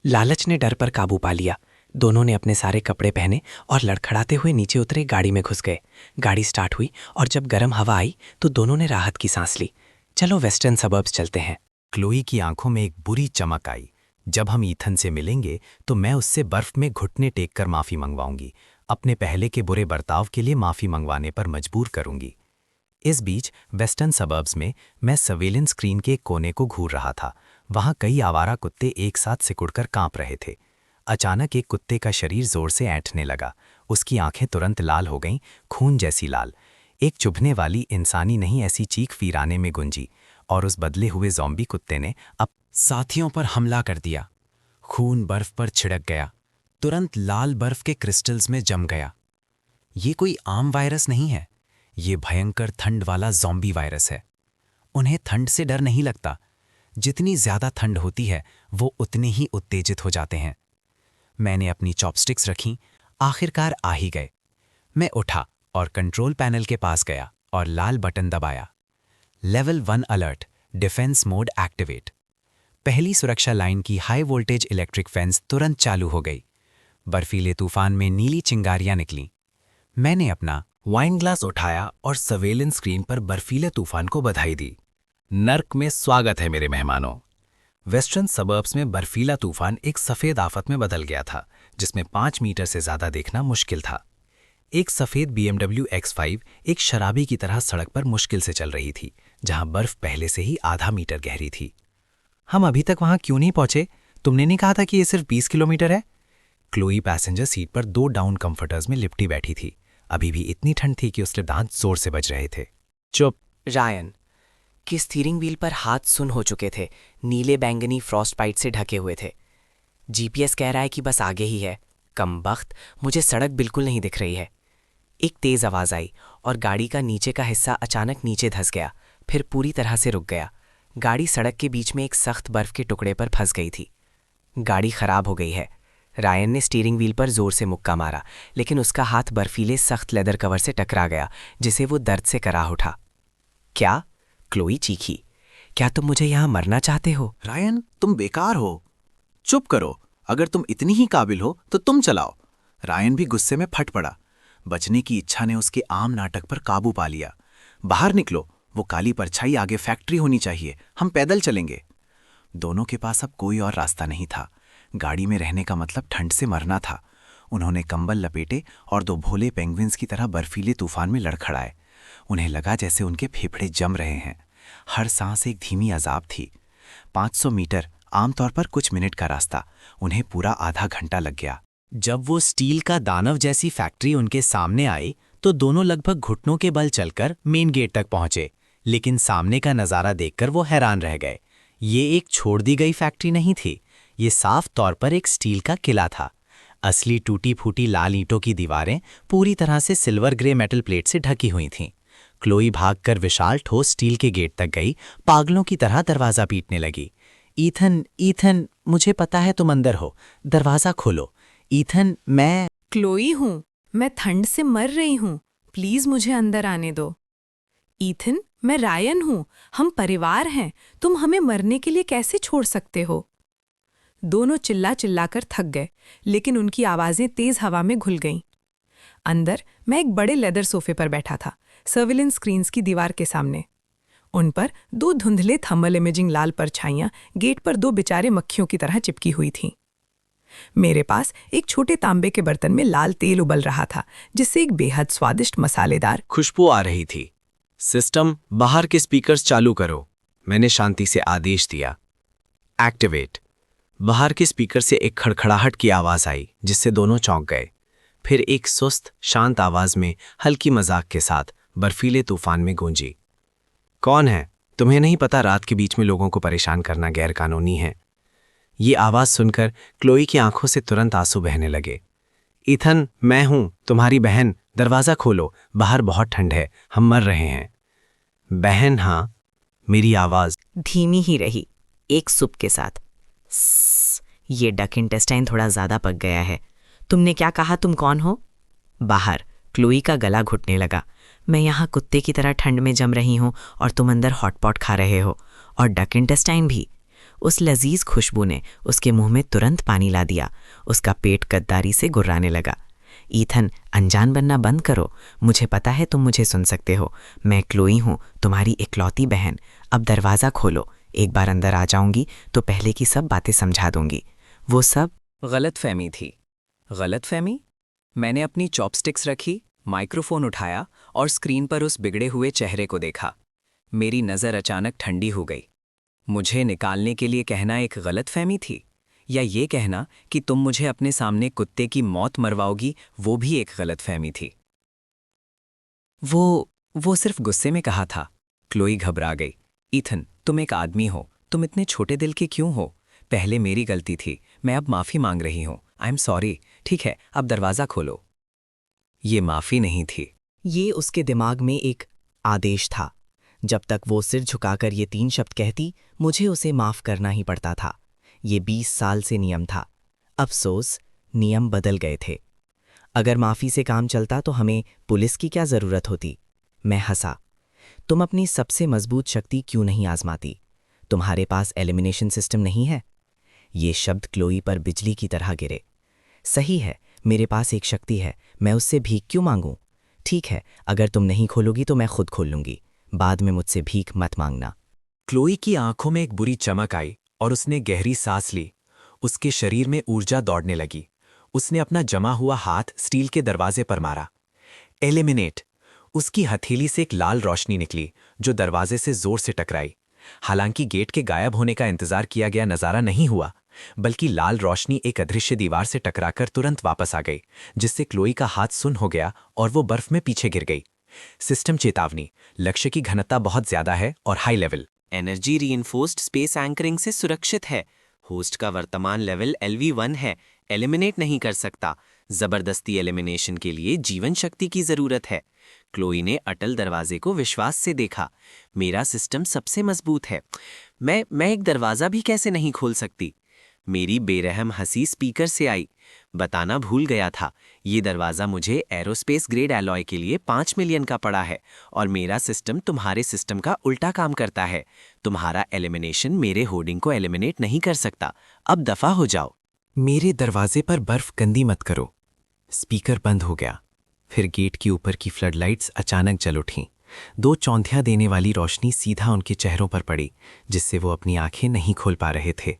लालच ने डर पर काबू पा लिया। दोनों ने अपने सारे कपड़े पहने और लड़खड़ाते हुए नीचे उतरे, गाड़ी में घुस गए। गाड़ी स्टार्ट हुई और जब गर्म हवा आई तो दोनों ने राहत की सांस ली। चलो वेस्टर्न सबर्ब्स चलते हैं। क्लोई की आंखों में एक बुरी चमक आई। जब हम ईथन से मिलेंगे तो मैं उससे बर्फ में घुटने टेक कर माफ़ी मंगवाऊंगी। अपने पहले के बुरे बर्ताव के लिए माफ़ी मंगवाने पर मजबूर करूंगी। इस बीच वेस्टर्न सबर्ब्स में मैं सर्वेलेंस स्क्रीन के एक कोने को घूर रहा था। वहाँ कई आवारा कुत्ते एक साथ सिकुड़कर कांप रहे थे। अचानक एक कुत्ते का शरीर जोर से ऐंठने लगा। उसकी आंखें तुरंत लाल हो गईं, खून जैसी लाल। एक चुभने वाली इंसानी नहीं ऐसी चीख वीराने में गुंजी और उस बदले हुए ज़ॉम्बी कुत्ते ने अब साथियों पर हमला कर दिया। खून बर्फ पर छिड़क गया, तुरंत लाल बर्फ के क्रिस्टल्स में जम गया। ये कोई आम वायरस नहीं है, ये भयंकर ठंड वाला ज़ॉम्बी वायरस है। उन्हें ठंड से डर नहीं लगता। जितनी ज़्यादा ठंड होती है वो उतने ही उत्तेजित हो जाते हैं। मैंने अपनी चॉपस्टिक्स रखीं, आखिरकार आ ही गए। मैं उठा और कंट्रोल पैनल के पास गया और लाल बटन दबाया। Level 1 alert, defence mode activate. पहली सुरक्षा लाइन की हाई वोल्टेज इलेक्ट्रिक फेंस तुरंत चालू हो गई। बर्फीले तूफान में नीली चिंगारियां निकलीं। मैंने अपना वाइन ग्लास उठाया और सर्वेलेंस स्क्रीन पर बर्फीले तूफान को बधाई दी। नर्क में स्वागत है मेरे मेहमानों। वेस्टर्न सबर्ब्स में बर्फीला तूफान एक सफ़ेद आफत में बदल गया था, जिसमें 5 मीटर से ज़्यादा देखना मुश्किल था। एक सफ़ेद BMW X5 एक शराबी की तरह सड़क पर मुश्किल से चल रही थी, जहां बर्फ पहले से ही आधा मीटर गहरी थी। हम अभी तक वहां क्यों नहीं पहुंचे? तुमने नहीं कहा था कि ये सिर्फ 20 किलोमीटर है? क्लोई पैसेंजर सीट पर 2 डाउन कंफर्टर्स में लिपटी बैठी थी। अभी भी इतनी ठंड थी कि उसके दांत जोर से बज रहे थे। चुप। रायन की स्टीयरिंग व्हील पर हाथ सुन हो चुके थे, नीले बैंगनी फ्रॉस्ट बाइट से ढके हुए थे। GPS कह रहा है कि बस आगे ही है। कमबख्त, मुझे सड़क बिल्कुल नहीं दिख रही है। एक तेज आवाज आई और गाड़ी का नीचे का हिस्सा अचानक नीचे धंस गया, फिर पूरी तरह से रुक गया। गाड़ी सड़क के बीच में एक सख्त बर्फ के टुकड़े पर फंस गई थी। गाड़ी खराब हो गई है। रायन ने स्टीयरिंग व्हील पर जोर से मुक्का मारा, लेकिन उसका हाथ बर्फीले सख्त लेदर कवर से टकरा गया, जिसे वो दर्द से कराह उठा। क्या? क्लोई चीखी। क्या तुम मुझे यहां मरना चाहते हो? रायन, तुम बेकार हो। चुप करो। अगर तुम इतनी ही काबिल हो तो तुम चलाओ। रायन भी गुस्से में फट पड़ा। बचने की इच्छा ने उसके आम नाटक पर काबू पा लिया। बाहर निकलो, वो काली परछाई आगे फैक्ट्री होनी चाहिए, हम पैदल चलेंगे। दोनों के पास अब कोई और रास्ता नहीं था। गाड़ी में रहने का मतलब ठंड से मरना था। उन्होंने कंबल लपेटे और 2 भोले पेंगुइन्स की तरह बर्फीले तूफान में लड़खड़ाए। उन्हें लगा जैसे उनके फेफड़े जम रहे हैं। हर सांस एक धीमी अजाब थी। 500 मीटर आमतौर पर कुछ मिनट का रास्ता, उन्हें पूरा आधा घंटा लग गया। जब वो स्टील का दानव जैसी फैक्ट्री उनके सामने आई तो दोनों लगभग घुटनों के बल चलकर मेन गेट तक पहुंचे, लेकिन सामने का नज़ारा देखकर वो हैरान रह गए। ये एक छोड़ दी गई फैक्ट्री नहीं थी, ये साफ तौर पर एक स्टील का किला था। असली टूटी फूटी लाल ईंटों की दीवारें पूरी तरह से सिल्वर ग्रे मेटल प्लेट से ढकी हुई थीं। क्लोई भागकर विशाल ठोस स्टील के गेट तक गई, पागलों की तरह दरवाज़ा पीटने लगी। ईथन, ईथन, मुझे पता है तुम अंदर हो, दरवाज़ा खोलो। ईथन, मैं क्लोई हूँ, मैं ठंड से मर रही हूँ, प्लीज मुझे अंदर आने दो। ईथन, मैं रायन हूँ, हम परिवार हैं, तुम हमें मरने के लिए कैसे छोड़ सकते हो? दोनों चिल्ला चिल्लाकर थक गए, लेकिन उनकी आवाजें तेज हवा में घुल गईं। अंदर मैं एक बड़े लेदर सोफे पर बैठा था, सर्विलेंस स्क्रीन्स की दीवार के सामने। उन पर 2 धुंधले थर्मल इमेजिंग लाल परछाइयां गेट पर 2 बेचारे मक्खियों की तरह चिपकी हुई थीं। मेरे पास एक छोटे तांबे के बर्तन में लाल तेल उबल रहा था, जिससे एक बेहद स्वादिष्ट मसालेदार खुशबू आ रही थी। सिस्टम, बाहर के स्पीकर्स चालू करो, मैंने शांति से आदेश दिया। एक्टिवेट। बाहर के स्पीकर से एक खड़खड़ाहट की आवाज आई, जिससे दोनों चौंक गए। फिर एक सुस्त, शांत आवाज में हल्की मजाक के साथ बर्फीले तूफान में गूंजी, कौन है? तुम्हें नहीं पता रात के बीच में लोगों को परेशान करना गैरकानूनी है? ये आवाज सुनकर क्लोई की आंखों से तुरंत आंसू बहने लगे। ईथन, मैं हूं, तुम्हारी बहन, दरवाजा खोलो, बाहर बहुत ठंड है, हम मर रहे हैं। बहन? हाँ। मेरी आवाज धीमी ही रही, एक सुप के साथ। स्स, ये डक इंटेस्टाइन थोड़ा ज्यादा पक गया है। तुमने क्या कहा, तुम कौन हो? बाहर क्लोई का गला घुटने लगा। मैं यहाँ कुत्ते की तरह ठंड में जम रही हूँ और तुम अंदर हॉटपॉट खा रहे हो, और डक इंटेस्टाइन भी। उस लजीज खुशबू ने उसके मुंह में तुरंत पानी ला दिया। उसका पेट गद्दारी से गुर्राने लगा। ईथन, अनजान बनना बंद करो, मुझे पता है तुम मुझे सुन सकते हो। मैं क्लोई हूँ, तुम्हारी इकलौती बहन। अब दरवाज़ा खोलो, एक बार अंदर आ जाऊंगी तो पहले की सब बातें समझा दूंगी। वो सब गलतफहमी थी। गलतफहमी? मैंने अपनी चॉपस्टिक्स रखी, माइक्रोफोन उठाया और स्क्रीन पर उस बिगड़े हुए चेहरे को देखा। मेरी नज़र अचानक ठंडी हो गई। मुझे निकालने के लिए कहना एक गलतफहमी थी, या ये कहना कि तुम मुझे अपने सामने कुत्ते की मौत मरवाओगी, वो भी एक गलतफहमी थी। वो सिर्फ गुस्से में कहा था। क्लोई घबरा गई। ईथन, तुम एक आदमी हो, तुम इतने छोटे दिल के क्यों हो? पहले मेरी गलती थी, मैं अब माफ़ी मांग रही हूँ। I am sorry. ठीक है, अब दरवाज़ा खोलो। ये माफ़ी नहीं थी, ये उसके दिमाग में एक आदेश था। जब तक वो सिर झुकाकर ये 3 शब्द कहती, मुझे उसे माफ़ करना ही पड़ता था। ये 20 साल से नियम था। अफसोस, नियम बदल गए थे। अगर माफ़ी से काम चलता तो हमें पुलिस की क्या ज़रूरत होती? मैं हंसा। तुम अपनी सबसे मजबूत शक्ति क्यों नहीं आजमाती? तुम्हारे पास एलिमिनेशन सिस्टम नहीं है? ये शब्द क्लोई पर बिजली की तरह गिरे। सही है, मेरे पास एक शक्ति है, मैं उससे भीख क्यों मांगूं? ठीक है, अगर तुम नहीं खोलोगी तो मैं खुद खोल लूंगी। बाद में मुझसे भीख मत मांगना। क्लोई की आंखों में एक बुरी चमक आई और उसने गहरी सांस ली। उसके शरीर में ऊर्जा दौड़ने लगी। उसने अपना जमा हुआ हाथ स्टील के दरवाजे पर मारा। एलिमिनेट। उसकी हथेली से एक लाल रोशनी निकली जो दरवाजे से जोर से टकराई। हालांकि गेट के गायब होने का इंतजार किया गया नजारा नहीं हुआ, बल्कि लाल रोशनी एक अदृश्य दीवार से टकराकर तुरंत वापस आ गई, जिससे क्लोई का हाथ सुन्न हो गया और वो बर्फ में पीछे गिर गई। सिस्टम चेतावनी, लक्ष्य की घनता बहुत ज्यादा है और high level. Energy reinforced space anchoring से सुरक्षित है। होस्ट का वर्तमान लेवल LV1 है, एलिमिनेट नहीं कर सकता। जबरदस्ती एलिमिनेशन के लिए जीवन शक्ति की जरूरत है। क्लोई ने अटल दरवाजे को विश्वास से देखा। मेरा सिस्टम सबसे मजबूत है, मैं एक दरवाजा भी कैसे नहीं खोल सकती? मेरी बेरहम हंसी स्पीकर से आई। बताना भूल गया था, ये दरवाज़ा मुझे एरोस्पेस ग्रेड एलॉय के लिए 5 मिलियन का पड़ा है और मेरा सिस्टम तुम्हारे सिस्टम का उल्टा काम करता है। तुम्हारा एलिमिनेशन मेरे होर्डिंग को एलिमिनेट नहीं कर सकता। अब दफा हो जाओ। मेरे दरवाजे पर बर्फ गंदी मत करो। स्पीकर बंद हो गया। फिर गेट के ऊपर की फ्लडलाइट्स अचानक जल उठीं। 2 चौंधिया देने वाली रोशनी सीधा उनके चेहरों पर पड़ी, जिससे वो अपनी आंखें नहीं खोल पा रहे थे।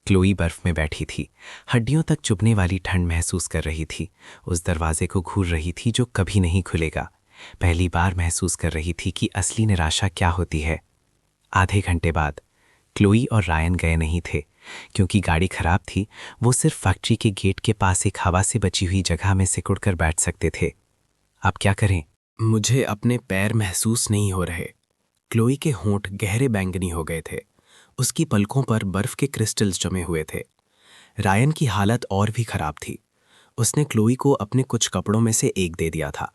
क्लोई बर्फ में बैठी थी, हड्डियों तक चुभने वाली ठंड महसूस कर रही थी। उस दरवाजे को घूर रही थी जो कभी नहीं खुलेगा। पहली बार महसूस कर रही थी कि असली निराशा क्या होती है। आधे घंटे बाद क्लोई और रायन गए नहीं थे, क्योंकि गाड़ी खराब थी। वो सिर्फ फैक्ट्री के गेट के पास एक हवा से बची हुई जगह में सिकुड़कर बैठ सकते थे। अब क्या करें? मुझे अपने पैर महसूस नहीं हो रहे। क्लोई के होंठ गहरे बैंगनी हो गए थे। उसकी पलकों पर बर्फ के क्रिस्टल्स जमे हुए थे। रायन की हालत और भी खराब थी। उसने क्लोई को अपने कुछ कपड़ों में से एक दे दिया था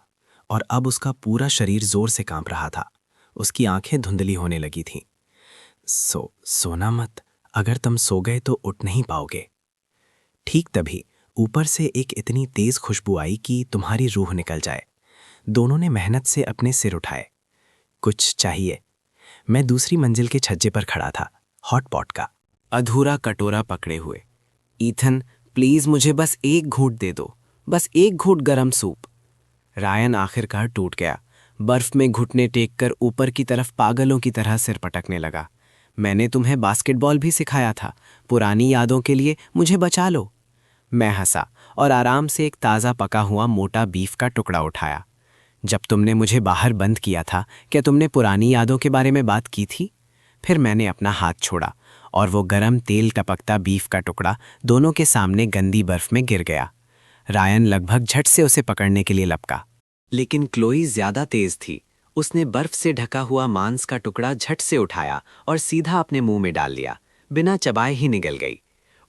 और अब उसका पूरा शरीर जोर से कांप रहा था। उसकी आंखें धुंधली होने लगी थीं। सोना मत, अगर तुम सो गए तो उठ नहीं पाओगे। ठीक तभी ऊपर से एक इतनी तेज खुशबू आई कि तुम्हारी रूह निकल जाए। दोनों ने मेहनत से अपने सिर उठाए। कुछ चाहिए? मैं दूसरी मंजिल के छज्जे पर खड़ा था, हॉट पॉट का अधूरा कटोरा पकड़े हुए। ईथन, प्लीज मुझे बस एक घूंट दे दो, बस एक घूंट गरम सूप। रायन आखिरकार टूट गया। बर्फ में घुटने टेक कर ऊपर की तरफ पागलों की तरह सिर पटकने लगा। मैंने तुम्हें बास्केटबॉल भी सिखाया था, पुरानी यादों के लिए मुझे बचा लो। मैं हंसा और आराम से एक ताज़ा पका हुआ मोटा बीफ का टुकड़ा उठाया। जब तुमने मुझे बाहर बंद किया था, क्या तुमने पुरानी यादों के बारे में बात की थी? फिर मैंने अपना हाथ छोड़ा और वो गरम तेल टपकता बीफ का टुकड़ा दोनों के सामने गंदी बर्फ में गिर गया। रायन लगभग झट से उसे पकड़ने के लिए लपका, लेकिन क्लोई ज्यादा तेज थी। उसने बर्फ से ढका हुआ मांस का टुकड़ा झट से उठाया और सीधा अपने मुंह में डाल लिया। बिना चबाए ही निगल गई।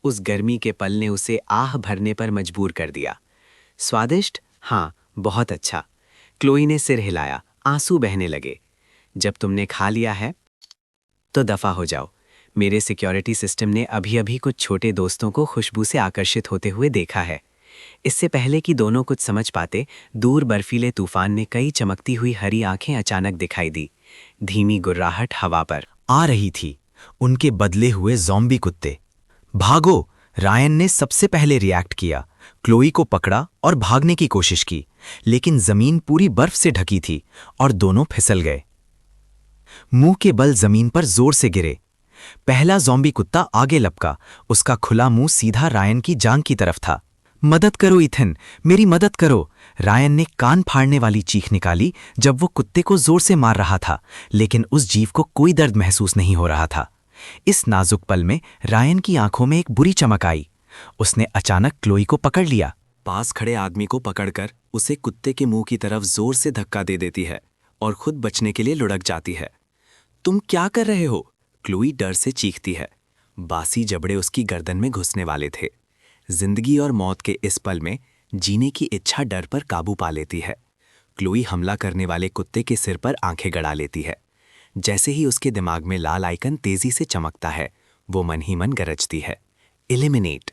उस गर्मी के पल ने उसे आह भरने पर मजबूर कर दिया। स्वादिष्ट? हाँ, बहुत अच्छा। क्लोई ने सिर हिलाया, आंसू बहने लगे। जब तुमने खा लिया है तो दफा हो जाओ। मेरे सिक्योरिटी सिस्टम ने अभी अभी कुछ छोटे दोस्तों को खुशबू से आकर्षित होते हुए देखा है। इससे पहले कि दोनों कुछ समझ पाते, दूर बर्फीले तूफान में कई चमकती हुई हरी आंखें अचानक दिखाई दी। धीमी गुर्राहट हवा पर आ रही थी। उनके बदले हुए ज़ॉम्बी कुत्ते। भागो! रायन ने सबसे पहले रिएक्ट किया। क्लोई को पकड़ा और भागने की कोशिश की, लेकिन जमीन पूरी बर्फ से ढकी थी और दोनों फिसल गए। मुंह के बल जमीन पर जोर से गिरे। पहला ज़ॉम्बी कुत्ता आगे लपका। उसका खुला मुंह सीधा रायन की जांघ की तरफ था। मदद करो ईथन, मेरी मदद करो! रायन ने कान फाड़ने वाली चीख निकाली जब वो कुत्ते को जोर से मार रहा था, लेकिन उस जीव को कोई दर्द महसूस नहीं हो रहा था। इस नाजुक पल में रायन की आंखों में एक बुरी चमक आई। उसने अचानक क्लोई को पकड़ लिया। पास खड़े आदमी को पकड़कर उसे कुत्ते के मुंह की तरफ जोर से धक्का दे देती है और खुद बचने के लिए लुढ़क जाती है। तुम क्या कर रहे हो? क्लोई डर से चीखती है। बासी जबड़े उसकी गर्दन में घुसने वाले थे। जिंदगी और मौत के इस पल में जीने की इच्छा डर पर काबू पा लेती है। क्लोई हमला करने वाले कुत्ते के सिर पर आंखें गड़ा लेती है। जैसे ही उसके दिमाग में लाल आइकन तेजी से चमकता है, वो मन ही मन गरजती है, एलिमिनेट।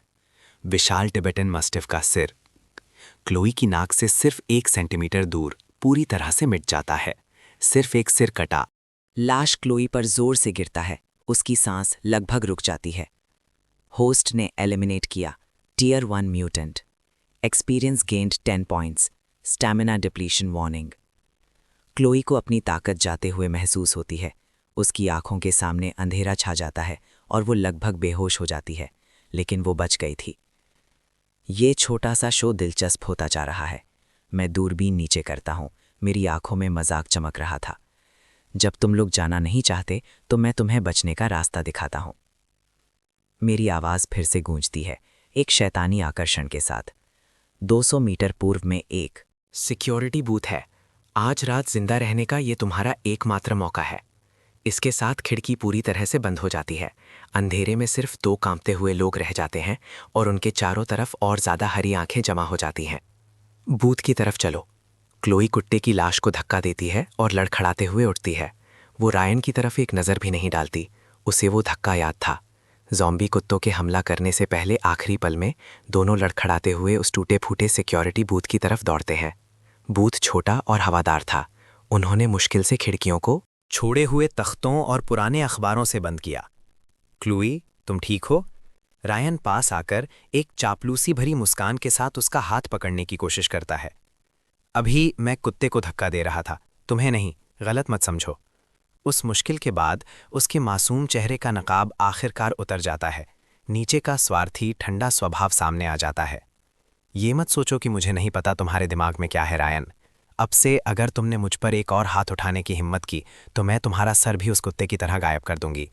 विशाल टिबेटन मस्टिफ का सिर क्लोई की नाक से सिर्फ 1 सेंटीमीटर दूर पूरी तरह से मिट जाता है। सिर्फ एक सिर कटा। लाश क्लोई पर जोर से गिरता है। उसकी सांस लगभग रुक जाती है। होस्ट ने एलिमिनेट किया। Tier 1 mutant. Experience gained 10 points. Stamina depletion warning. Chloe को अपनी ताकत जाते हुए महसूस होती है। उसकी आंखों के सामने अंधेरा छा जाता है और वो लगभग बेहोश हो जाती है, लेकिन वो बच गई थी। ये छोटा सा शो दिलचस्प होता जा रहा है। मैं दूरबीन नीचे करता हूँ। मेरी आंखों में मजाक चमक रहा था। जब तुम लोग जाना नहीं चाहते तो मैं तुम्हें बचने का रास्ता दिखाता हूँ। मेरी आवाज़ फिर से गूंजती है, एक शैतानी आकर्षण के साथ। 200 मीटर पूर्व में एक सिक्योरिटी बूथ है। आज रात जिंदा रहने का ये तुम्हारा एकमात्र मौका है। इसके साथ खिड़की पूरी तरह से बंद हो जाती है। अंधेरे में सिर्फ 2 कांपते हुए लोग रह जाते हैं और उनके चारों तरफ और ज़्यादा हरी आंखें जमा हो जाती हैं। बूथ की तरफ चलो। क्लोई कुत्ते की लाश को धक्का देती है और लड़खड़ाते हुए उठती है। वो रायन की तरफ एक नज़र भी नहीं डालती। उसे वो धक्का याद था। ज़ॉम्बी कुत्तों के हमला करने से पहले आखिरी पल में दोनों लड़खड़ाते हुए उस टूटे फूटे सिक्योरिटी बूथ की तरफ दौड़ते हैं। बूथ छोटा और हवादार था। उन्होंने मुश्किल से खिड़कियों को छोड़े हुए तख्तों और पुराने अखबारों से बंद किया। क्लोई, तुम ठीक हो? रायन पास आकर एक चापलूसी भरी मुस्कान के साथ उसका हाथ पकड़ने की कोशिश करता है। अभी मैं कुत्ते को धक्का दे रहा था, तुम्हें नहीं, गलत मत समझो। उस मुश्किल के बाद उसके मासूम चेहरे का नकाब आखिरकार उतर जाता है, नीचे का स्वार्थी ठंडा स्वभाव सामने आ जाता है। ये मत सोचो कि मुझे नहीं पता तुम्हारे दिमाग में क्या है रायन। अब से अगर तुमने मुझ पर एक और हाथ उठाने की हिम्मत की तो मैं तुम्हारा सर भी उस कुत्ते की तरह गायब कर दूंगी।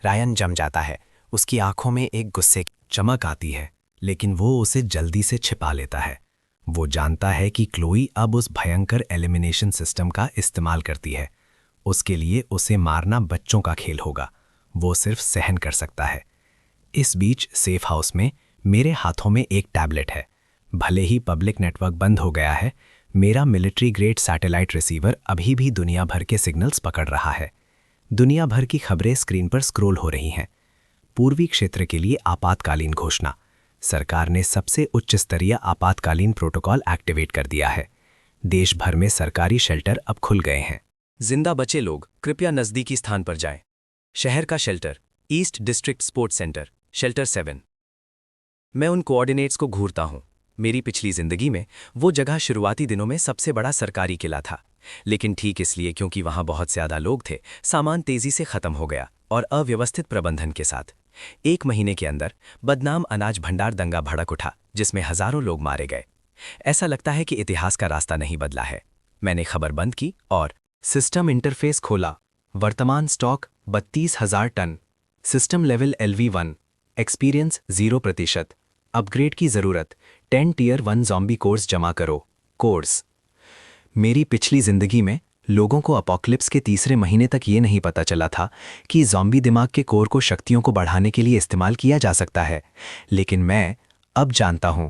रायन जम जाता है, उसकी आंखों में एक गुस्से की चमक आती है, लेकिन वो उसे जल्दी से छिपा लेता है। वो जानता है कि क्लोई अब उस भयंकर एलिमिनेशन सिस्टम का इस्तेमाल करती है। उसके लिए उसे मारना बच्चों का खेल होगा, वो सिर्फ सहन कर सकता है। इस बीच सेफ हाउस में मेरे हाथों में एक टैबलेट है। भले ही पब्लिक नेटवर्क बंद हो गया है, मेरा मिलिट्री ग्रेड सैटेलाइट रिसीवर अभी भी दुनिया भर के सिग्नल्स पकड़ रहा है। दुनिया भर की खबरें स्क्रीन पर स्क्रॉल हो रही हैं। पूर्वी क्षेत्र के लिए आपातकालीन घोषणा। सरकार ने सबसे उच्च स्तरीय आपातकालीन प्रोटोकॉल एक्टिवेट कर दिया है। देश भर में सरकारी शेल्टर अब खुल गए हैं। जिंदा बचे लोग कृपया नजदीकी स्थान पर जाएं। शहर का shelter, east district sports centre, shelter 7। मैं उन कोऑर्डिनेट्स को घूरता हूं। मेरी पिछली जिंदगी में वो जगह शुरुआती दिनों में सबसे बड़ा सरकारी किला था, लेकिन ठीक इसलिए क्योंकि वहां बहुत ज्यादा लोग थे, सामान तेजी से खत्म हो गया और अव्यवस्थित प्रबंधन के साथ 1 महीने के अंदर बदनाम अनाज भंडार दंगा भड़क उठा, जिसमें हजारों लोग मारे गए। ऐसा लगता है कि इतिहास का रास्ता नहीं बदला है। मैंने खबर बंद की और सिस्टम इंटरफेस खोला। वर्तमान stock 32,000 ton, system level LV1, experience 0%, upgrade की जरूरत, 10 टियर 1 ज़ॉम्बी कोर्स जमा करो। कोर्स। मेरी पिछली जिंदगी में लोगों को अपॉक्लिप्स के तीसरे महीने तक ये नहीं पता चला था कि ज़ॉम्बी दिमाग के कोर को शक्तियों को बढ़ाने के लिए इस्तेमाल किया जा सकता है, लेकिन मैं अब जानता हूं।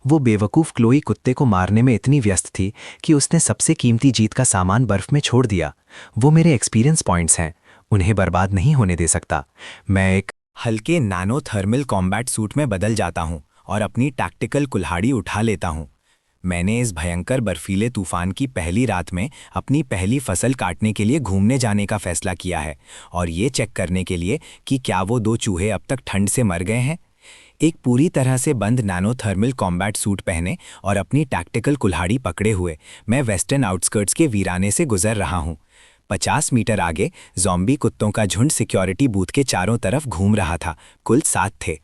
वो बेवकूफ़ क्लोई कुत्ते को मारने में इतनी व्यस्त थी कि उसने सबसे कीमती जीत का सामान बर्फ में छोड़ दिया। वो मेरे एक्सपीरियंस पॉइंट्स हैं, उन्हें बर्बाद नहीं होने दे सकता। मैं एक हल्के नैनो थर्मल कॉम्बैट सूट में बदल जाता हूं और अपनी टैक्टिकल कुल्हाड़ी उठा लेता हूं। मैंने इस भयंकर बर्फीले तूफान की पहली रात में अपनी पहली फसल काटने के लिए घूमने जाने का फैसला किया है, और ये चेक करने के लिए कि क्या वो 2 चूहे अब तक ठंड से मर गए हैं। एक पूरी तरह से बंद नैनो थर्मल कॉम्बैट सूट पहने और अपनी टैक्टिकल कुल्हाड़ी पकड़े हुए मैं वेस्टर्न आउटस्कर्ट्स के वीराने से गुजर रहा हूं। 50 मीटर आगे ज़ॉम्बी कुत्तों का झुंड सिक्योरिटी बूथ के चारों तरफ घूम रहा था। कुल 7 थे।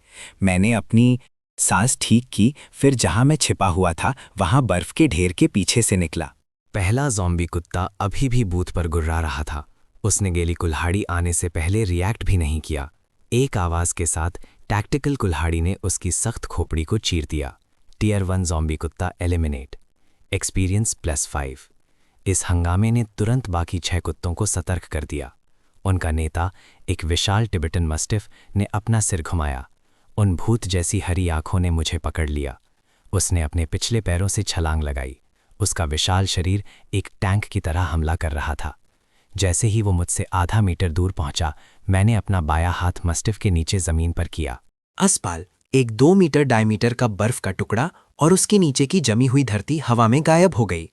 मैंने अपनी सांस ठीक की, फिर जहां मैं छिपा हुआ था वहां बर्फ के ढेर के पीछे से निकला। पहला ज़ॉम्बी कुत्ता अभी भी बूथ पर गुर्रा रहा था। उसने गीली कुल्हाड़ी आने से पहले रिएक्ट भी नहीं किया। एक आवाज़ के साथ टैक्टिकल कुल्हाड़ी ने उसकी सख्त खोपड़ी को चीर दिया। टियर 1 ज़ॉम्बी कुत्ता एलिमिनेट, एक्सपीरियंस +5। इस हंगामे ने तुरंत बाकी 6 कुत्तों को सतर्क कर दिया। उनका नेता, एक विशाल टिबेटन मस्टिफ, ने अपना सिर घुमाया। उन भूत जैसी हरी आंखों ने मुझे पकड़ लिया। उसने अपने पिछले पैरों से छलांग लगाई। उसका विशाल शरीर एक टैंक की तरह हमला कर रहा था। जैसे ही वो मुझसे आधा मीटर दूर पहुंचा, मैंने अपना बायां हाथ मस्टिफ के नीचे जमीन पर किया। असपाल एक 2 मीटर डायमीटर का बर्फ का टुकड़ा और उसके नीचे की जमी हुई धरती हवा में गायब हो गई।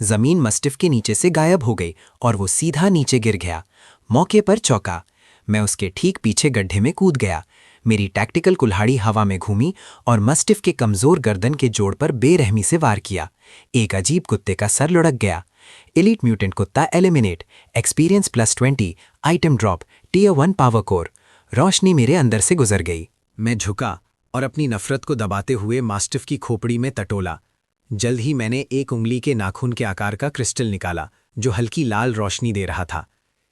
जमीन मस्टिफ के नीचे से गायब हो गई और वो सीधा नीचे गिर गया। मौके पर चौंका। मैं उसके ठीक पीछे गड्ढे में कूद गया। मेरी टैक्टिकल कुल्हाड़ी हवा में घूमी और मस्टिफ के कमजोर गर्दन के जोड़ पर बेरहमी से वार किया। एक अजीब कुत्ते का सर लुढ़क गया। एलीट म्यूटेंट कुत्ता eliminate, experience +20, item drop, tier 1 power core. रोशनी मेरे अंदर से गुजर गई। मैं झुका और अपनी नफरत को दबाते हुए मास्टिफ की खोपड़ी में टटोला। जल्द ही मैंने एक उंगली के नाखून के आकार का क्रिस्टल निकाला जो हल्की लाल रोशनी दे रहा था।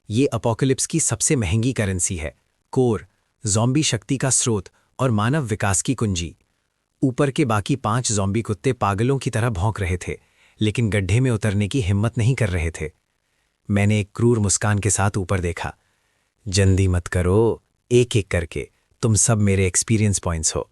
ये अपोकलिप्स की सबसे महंगी करेंसी है। कोर, ज़ॉम्बी शक्ति का स्रोत और मानव विकास की कुंजी। ऊपर के बाकी 5 ज़ॉम्बी कुत्ते पागलों की तरह भौंक रहे थे, लेकिन गड्ढे में उतरने की हिम्मत नहीं कर रहे थे। मैंने एक क्रूर मुस्कान के साथ ऊपर देखा। जल्दी मत करो, एक एक करके तुम सब मेरे एक्सपीरियंस पॉइंट्स हो।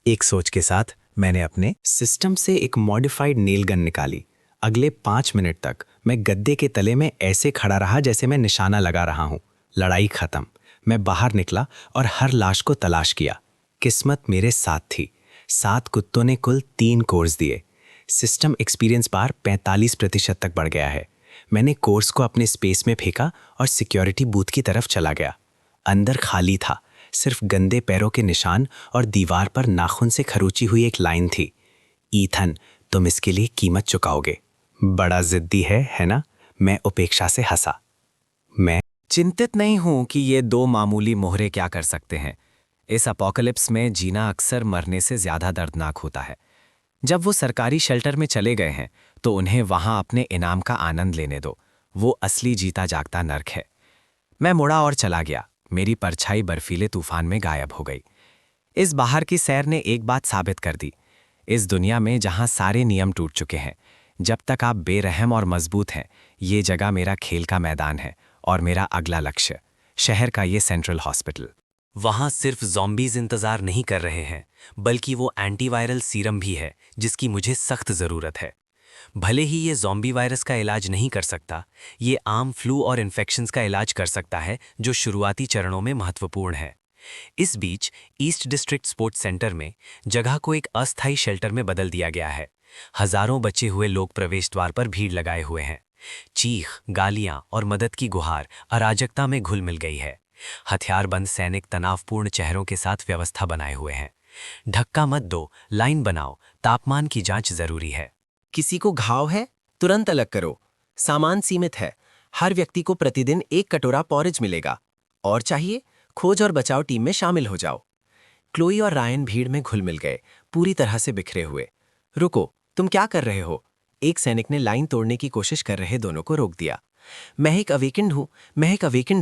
एक सोच के साथ मैंने अपने सिस्टम से एक मॉडिफाइड नेल गन निकाली। अगले 5 मिनट तक मैं गद्दे के तले में ऐसे खड़ा रहा जैसे मैं निशाना लगा रहा हूं। लड़ाई खत्म। मैं बाहर निकला और हर लाश को तलाश किया। किस्मत मेरे साथ थी। 7 कुत्तों ने कुल 3 कोर्स दिए। सिस्टम एक्सपीरियंस बार 45% तक बढ़ गया है। मैंने कोर्स को अपने स्पेस में फेंका और सिक्योरिटी बूथ की तरफ चला गया। अंदर खाली था, सिर्फ गंदे पैरों के निशान और दीवार पर नाखून से खरोची हुई एक लाइन थी। ईथन, तुम इसके लिए कीमत चुकाओगे। बड़ा जिद्दी है ना? मैं उपेक्षा से हंसा। मैं चिंतित नहीं हूं कि ये 2 मामूली मोहरे क्या कर सकते हैं। इस अपोकलिप्स में जीना अक्सर मरने से ज्यादा दर्दनाक होता है। जब वो सरकारी शेल्टर में चले गए हैं तो उन्हें वहां अपने इनाम का आनंद लेने दो। वो असली जीता जागता नर्क है। मैं मुड़ा और चला गया। मेरी परछाई बर्फीले तूफान में गायब हो गई। इस बाहर की सैर ने एक बात साबित कर दी। इस दुनिया में जहां सारे नियम टूट चुके हैं, जब तक आप बेरहम और मजबूत हैं, ये जगह मेरा खेल का मैदान है और मेरा अगला लक्ष्य शहर का ये सेंट्रल हॉस्पिटल। वहां सिर्फ ज़ॉम्बीज़ इंतज़ार नहीं कर रहे हैं, बल्कि वो एंटीवायरल सीरम भी है जिसकी मुझे सख्त ज़रूरत है। भले ही ये ज़ॉम्बी वायरस का इलाज नहीं कर सकता, ये आम फ्लू और इन्फेक्शंस का इलाज कर सकता है जो शुरुआती चरणों में महत्वपूर्ण है। इस बीच ईस्ट डिस्ट्रिक्ट स्पोर्ट्स सेंटर में जगह को एक अस्थायी शेल्टर में बदल दिया गया है। हजारों बचे हुए लोग प्रवेश द्वार पर भीड़ लगाए हुए हैं। चीख, गालियां और मदद की गुहार अराजकता में घुल मिल गई है। हथियारबंद सैनिक तनावपूर्ण चेहरों के साथ व्यवस्था बनाए हुए हैं। धक्का मत दो, लाइन बनाओ, तापमान की जांच जरूरी है। किसी को घाव है, तुरंत अलग करो। सामान सीमित है। हर व्यक्ति को प्रतिदिन 1 कटोरा पॉरेज मिलेगा। और चाहिए, खोज और बचाव टीम में शामिल हो जाओ। क्लोई और रायन भीड़ में घुल मिल गए, पूरी तरह से बिखरे हुए। रुको, तुम क्या कर रहे हो? एक सैनिक ने लाइन तोड़ने की कोशिश कर रहे दोनों को रोक दिया। मैं एक अवेकेंड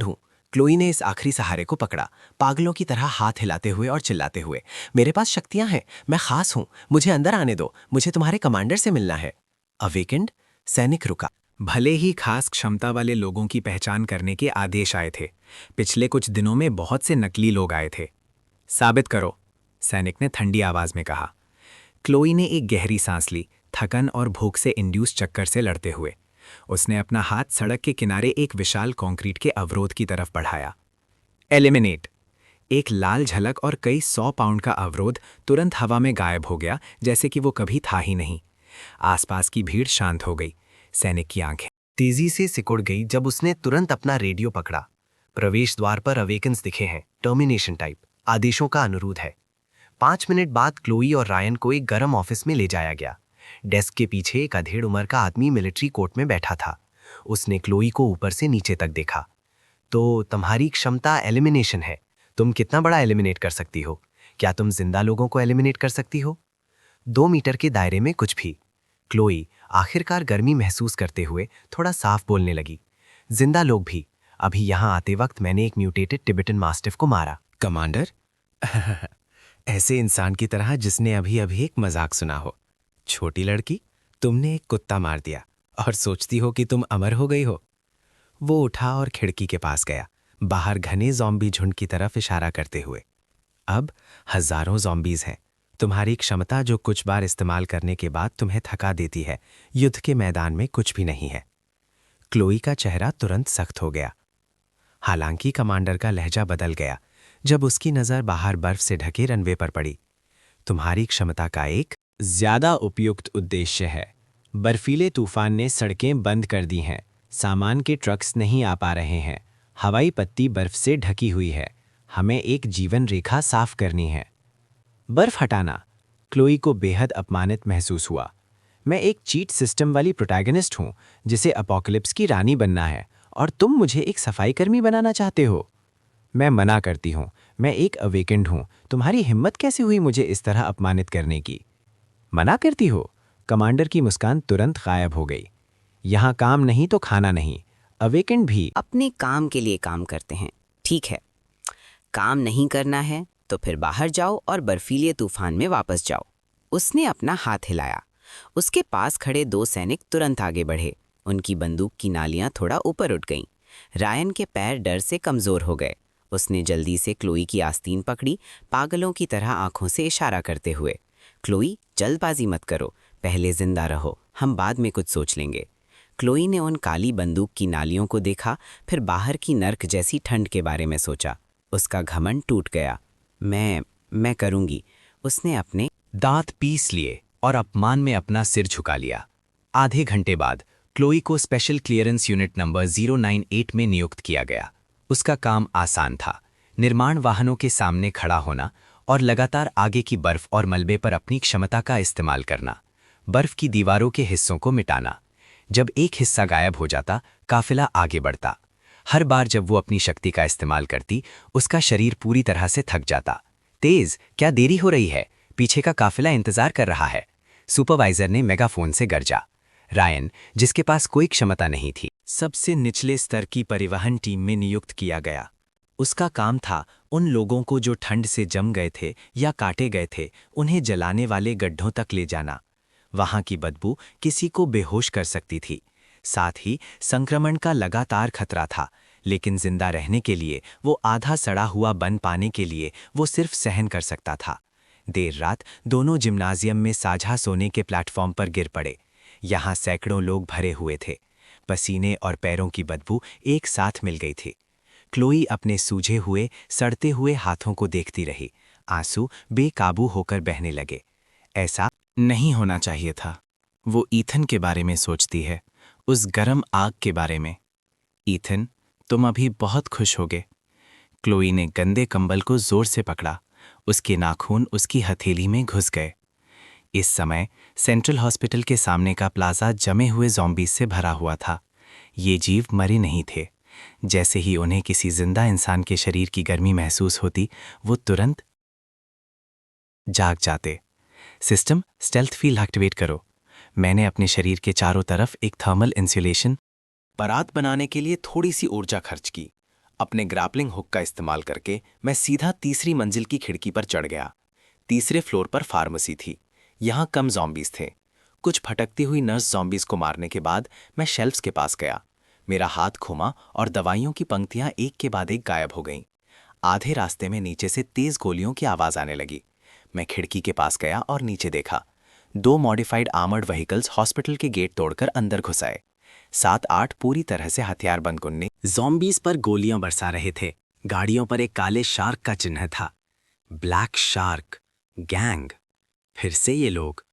हूं। क्लोई ने इस आखिरी सहारे को पकड़ा, पागलों की तरह हाथ हिलाते हुए और चिल्लाते हुए। मेरे पास शक्तियां हैं, मैं खास हूं, मुझे अंदर आने दो, मुझे तुम्हारे कमांडर से मिलना है। अवेकेंड? सैनिक रुका। भले ही खास क्षमता वाले लोगों की पहचान करने के आदेश आए थे, पिछले कुछ दिनों में बहुत से नकली लोग आए थे। साबित करो, सैनिक ने ठंडी आवाज में कहा। क्लोई ने एक गहरी सांस ली, थकन और भूख से इंड्यूस चक्कर से लड़ते हुए। उसने अपना हाथ सड़क के किनारे एक विशाल कंक्रीट के अवरोध की तरफ बढ़ाया। एलिमिनेट। एक लाल झलक और कई 100 पाउंड का अवरोध तुरंत हवा में गायब हो गया, जैसे कि वो कभी था ही नहीं। आसपास की भीड़ शांत हो गई। सैनिक की आंखें तेजी से सिकुड़ गई जब उसने तुरंत अपना रेडियो पकड़ा। प्रवेश द्वार पर अवेकेंस दिखे हैं, टर्मिनेशन टाइप, आदेशों का अनुरोध है। 5 मिनट बाद क्लोई और रायन को एक गर्म ऑफिस में ले जाया गया। डेस्क के पीछे एक अधेड़ उम्र का आदमी मिलिट्री कोट में बैठा था। उसने क्लोई को ऊपर से नीचे तक देखा। तो तुम्हारी क्षमता एलिमिनेशन है। तुम कितना बड़ा एलिमिनेट कर सकती हो? क्या तुम जिंदा लोगों को एलिमिनेट कर सकती हो? 2 मीटर के दायरे में कुछ भी। क्लोई आखिरकार गर्मी महसूस करते हुए थोड़ा साफ बोलने लगी। जिंदा लोग भी। अभी यहां आते वक्त मैंने एक म्यूटेटेड टिबेटन मास्टिफ को मारा। कमांडर? ऐसे इंसान की तरह जिसने अभी अभी एक मजाक सुना हो। छोटी लड़की, तुमने एक कुत्ता मार दिया और सोचती हो कि तुम अमर हो गई हो। वो उठा और खिड़की के पास गया, बाहर घने ज़ॉम्बी झुंड की तरफ इशारा करते हुए। अब हजारों ज़ॉम्बीज हैं। तुम्हारी क्षमता जो कुछ बार इस्तेमाल करने के बाद तुम्हें थका देती है, युद्ध के मैदान में कुछ भी नहीं है। क्लोई का चेहरा तुरंत सख्त हो गया। हालांकि कमांडर का लहजा बदल गया जब उसकी नज़र बाहर बर्फ से ढके रनवे पर पड़ी। तुम्हारी क्षमता का एक ज्यादा उपयुक्त उद्देश्य है। बर्फीले तूफान ने सड़कें बंद कर दी हैं, सामान के ट्रक्स नहीं आ पा रहे हैं, हवाई पट्टी बर्फ से ढकी हुई है। हमें एक जीवन रेखा साफ करनी है। बर्फ हटाना। क्लोई को बेहद अपमानित महसूस हुआ। मैं एक चीट सिस्टम वाली प्रोटैगनिस्ट हूं जिसे अपोकलिप्स की रानी बनना है, और तुम मुझे एक सफाई कर्मी बनाना चाहते हो। मैं मना करती हूं, मैं एक अवेकेंड हूं। तुम्हारी हिम्मत कैसे हुई मुझे इस तरह अपमानित करने की? मना करती हो? कमांडर की मुस्कान तुरंत गायब हो गई। यहां काम नहीं तो खाना नहीं। अवेकेंड भी अपने काम के लिए काम करते हैं, ठीक है। काम नहीं करना है तो फिर बाहर जाओ और बर्फीले तूफान में वापस जाओ। उसने अपना हाथ हिलाया। उसके पास खड़े 2 सैनिक तुरंत आगे बढ़े। उनकी बंदूक की नालियां थोड़ा ऊपर उठ गईं। रायन के पैर डर से कमजोर हो गए। उसने जल्दी से क्लोई की आस्तीन पकड़ी, पागलों की तरह आंखों से इशारा करते हुए। क्लोई, जल्दबाजी मत करो, पहले जिंदा रहो, हम बाद में कुछ सोच लेंगे। क्लोई ने उन काली बंदूक की नालियों को देखा, फिर बाहर की नर्क जैसी ठंड के बारे में सोचा। उसका घमंड टूट गया। मैं करूंगी। उसने अपने दांत पीस लिए और अपमान में अपना सिर झुका लिया। आधे घंटे बाद क्लोई को स्पेशल क्लियरेंस यूनिट नंबर 098 में नियुक्त किया गया। उसका काम आसान था, निर्माण वाहनों के सामने खड़ा होना और लगातार आगे की बर्फ और मलबे पर अपनी क्षमता का इस्तेमाल करना। बर्फ की दीवारों के हिस्सों को मिटाना। जब एक हिस्सा गायब हो जाता, काफिला आगे बढ़ता। हर बार जब वो अपनी शक्ति का इस्तेमाल करती, उसका शरीर पूरी तरह से थक जाता। तेज, क्या देरी हो रही है? पीछे का काफिला इंतजार कर रहा है। सुपरवाइजर ने मेगाफोन से गर्जा। रायन, जिसके पास कोई क्षमता नहीं थी, सबसे निचले स्तर की परिवहन टीम में नियुक्त किया गया। उसका काम था उन लोगों को जो ठंड से जम गए थे या काटे गए थे, उन्हें जलाने वाले गड्ढों तक ले जाना। वहां की बदबू किसी को बेहोश कर सकती थी। साथ ही संक्रमण का लगातार खतरा था, लेकिन जिंदा रहने के लिए वो आधा सड़ा हुआ बन पाने के लिए वो सिर्फ सहन कर सकता था। देर रात दोनों जिम्नाजियम में साझा सोने के प्लेटफॉर्म पर गिर पड़े। यहाँ सैकड़ों लोग भरे हुए थे। पसीने और पैरों की बदबू एक साथ मिल गई थी। क्लोई अपने सूजे हुए सड़ते हुए हाथों को देखती रही। आंसू बेकाबू होकर बहने लगे। ऐसा नहीं होना चाहिए था। वो ईथन के बारे में सोचती है, उस गरम आग के बारे में। ईथन, तुम अभी बहुत खुश होगे। क्लोई ने गंदे कंबल को जोर से पकड़ा। उसके नाखून उसकी हथेली में घुस गए। इस समय सेंट्रल हॉस्पिटल के सामने का प्लाजा जमे हुए ज़ॉम्बीज से भरा हुआ था। ये जीव मरे नहीं थे। जैसे ही उन्हें किसी जिंदा इंसान के शरीर की गर्मी महसूस होती, वो तुरंत जाग जाते। सिस्टम स्टेल्थ फील्ड एक्टिवेट करो। मैंने अपने शरीर के चारों तरफ एक थर्मल इंसुलेशन परात बनाने के लिए थोड़ी सी ऊर्जा खर्च की। अपने ग्रैपलिंग हुक का इस्तेमाल करके मैं सीधा तीसरी मंजिल की खिड़की पर चढ़ गया। तीसरे फ्लोर पर फार्मेसी थी। यहाँ कम ज़ॉम्बीज थे। कुछ भटकती हुई नर्स ज़ॉम्बीज को मारने के बाद मैं शेल्फ्स के पास गया। मेरा हाथ घुमा और दवाइयों की पंक्तियां एक के बाद एक गायब हो गईं। आधे रास्ते में नीचे से तेज गोलियों की आवाज आने लगी। मैं खिड़की के पास गया और नीचे देखा। 2 मॉडिफाइड आर्मर्ड व्हीकल्स हॉस्पिटल के गेट तोड़कर अंदर घुस आए। 7-8 पूरी तरह से हथियारबंद गुंडे ज़ॉम्बीज पर गोलियां बरसा रहे थे। गाड़ियों पर एक काले शार्क का चिन्ह था। Black shark gang. फिर से ये लोग।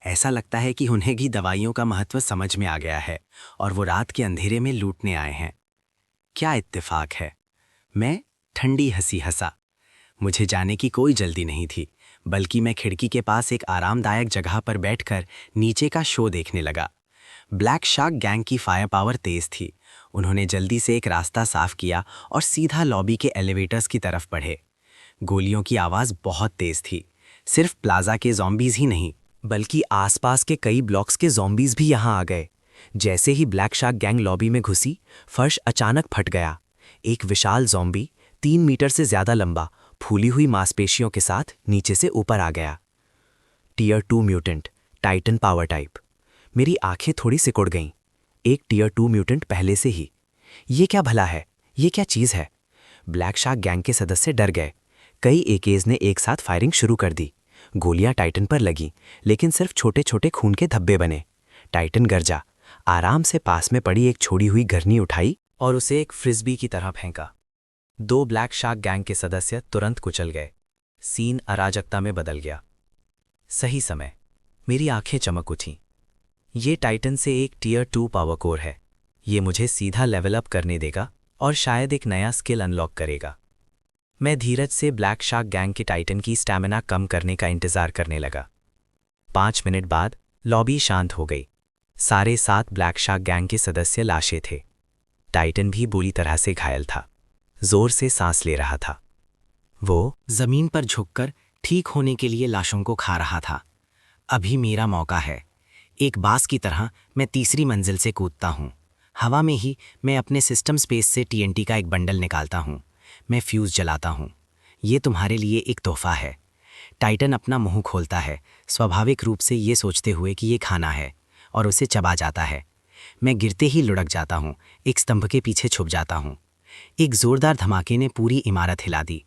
ऐसा लगता है कि उन्हें भी दवाइयों का महत्व समझ में आ गया है और वो रात के अंधेरे में लूटने आए हैं। क्या इत्तेफाक है। मैं ठंडी हंसी हंसा। मुझे जाने की कोई जल्दी नहीं थी, बल्कि मैं खिड़की के पास एक आरामदायक जगह पर बैठकर नीचे का शो देखने लगा। ब्लैक शार्क गैंग की फायर पावर तेज थी। उन्होंने जल्दी से एक रास्ता साफ किया और सीधा लॉबी के एलिवेटर्स की तरफ बढ़े। गोलियों की आवाज़ बहुत तेज थी। सिर्फ प्लाजा के ज़ॉम्बीज ही नहीं, बल्कि आसपास के कई ब्लॉक्स के ज़ॉम्बीज भी यहाँ आ गए। जैसे ही ब्लैक शार्क गैंग लॉबी में घुसी, फर्श अचानक फट गया। एक विशाल ज़ॉम्बी 3 मीटर से ज़्यादा लंबा, फूली हुई मांसपेशियों के साथ नीचे से ऊपर आ गया। Tier 2 mutant, titan power type. मेरी आंखें थोड़ी सिकुड़ गईं। एक टियर 2 म्यूटेंट पहले से ही। ये क्या भला है? ये क्या चीज़ है? ब्लैक शार्क गैंग के सदस्य डर गए। कई एकेज ने एक साथ फायरिंग शुरू कर दी। गोलियां टाइटन पर लगी, लेकिन सिर्फ छोटे छोटे खून के धब्बे बने। टाइटन गरजा, आराम से पास में पड़ी एक छोड़ी हुई घरनी उठाई और उसे एक फ्रिस्बी की तरह फेंका। 2 ब्लैक शार्क गैंग के सदस्य तुरंत कुचल गए। सीन अराजकता में बदल गया। सही समय मेरी आंखें चमक उठीं। ये टाइटन से एक टियर 2 पावर कोर है। ये मुझे सीधा लेवल अप करने देगा और शायद एक नया स्किल अनलॉक करेगा। मैं धीरज से ब्लैक शार्क गैंग के टाइटन की स्टैमिना कम करने का इंतजार करने लगा। 5 मिनट बाद लॉबी शांत हो गई। सारे 7 ब्लैक शार्क गैंग के सदस्य लाशें थे। टाइटन भी बुरी तरह से घायल था, जोर से सांस ले रहा था। वो जमीन पर झुककर ठीक होने के लिए लाशों को खा रहा था। अभी मेरा मौका है। एक बास की तरह मैं तीसरी मंजिल से कूदता हूँ। हवा में ही मैं अपने सिस्टम स्पेस से TNT का एक बंडल निकालता हूँ। मैं फ्यूज़ जलाता हूँ। ये तुम्हारे लिए एक तोहफा है। टाइटन अपना मुंह खोलता है, स्वाभाविक रूप से ये सोचते हुए कि ये खाना है, और उसे चबा जाता है। मैं गिरते ही लुढ़क जाता हूँ, एक स्तंभ के पीछे छुप जाता हूँ। एक जोरदार धमाके ने पूरी इमारत हिला दी।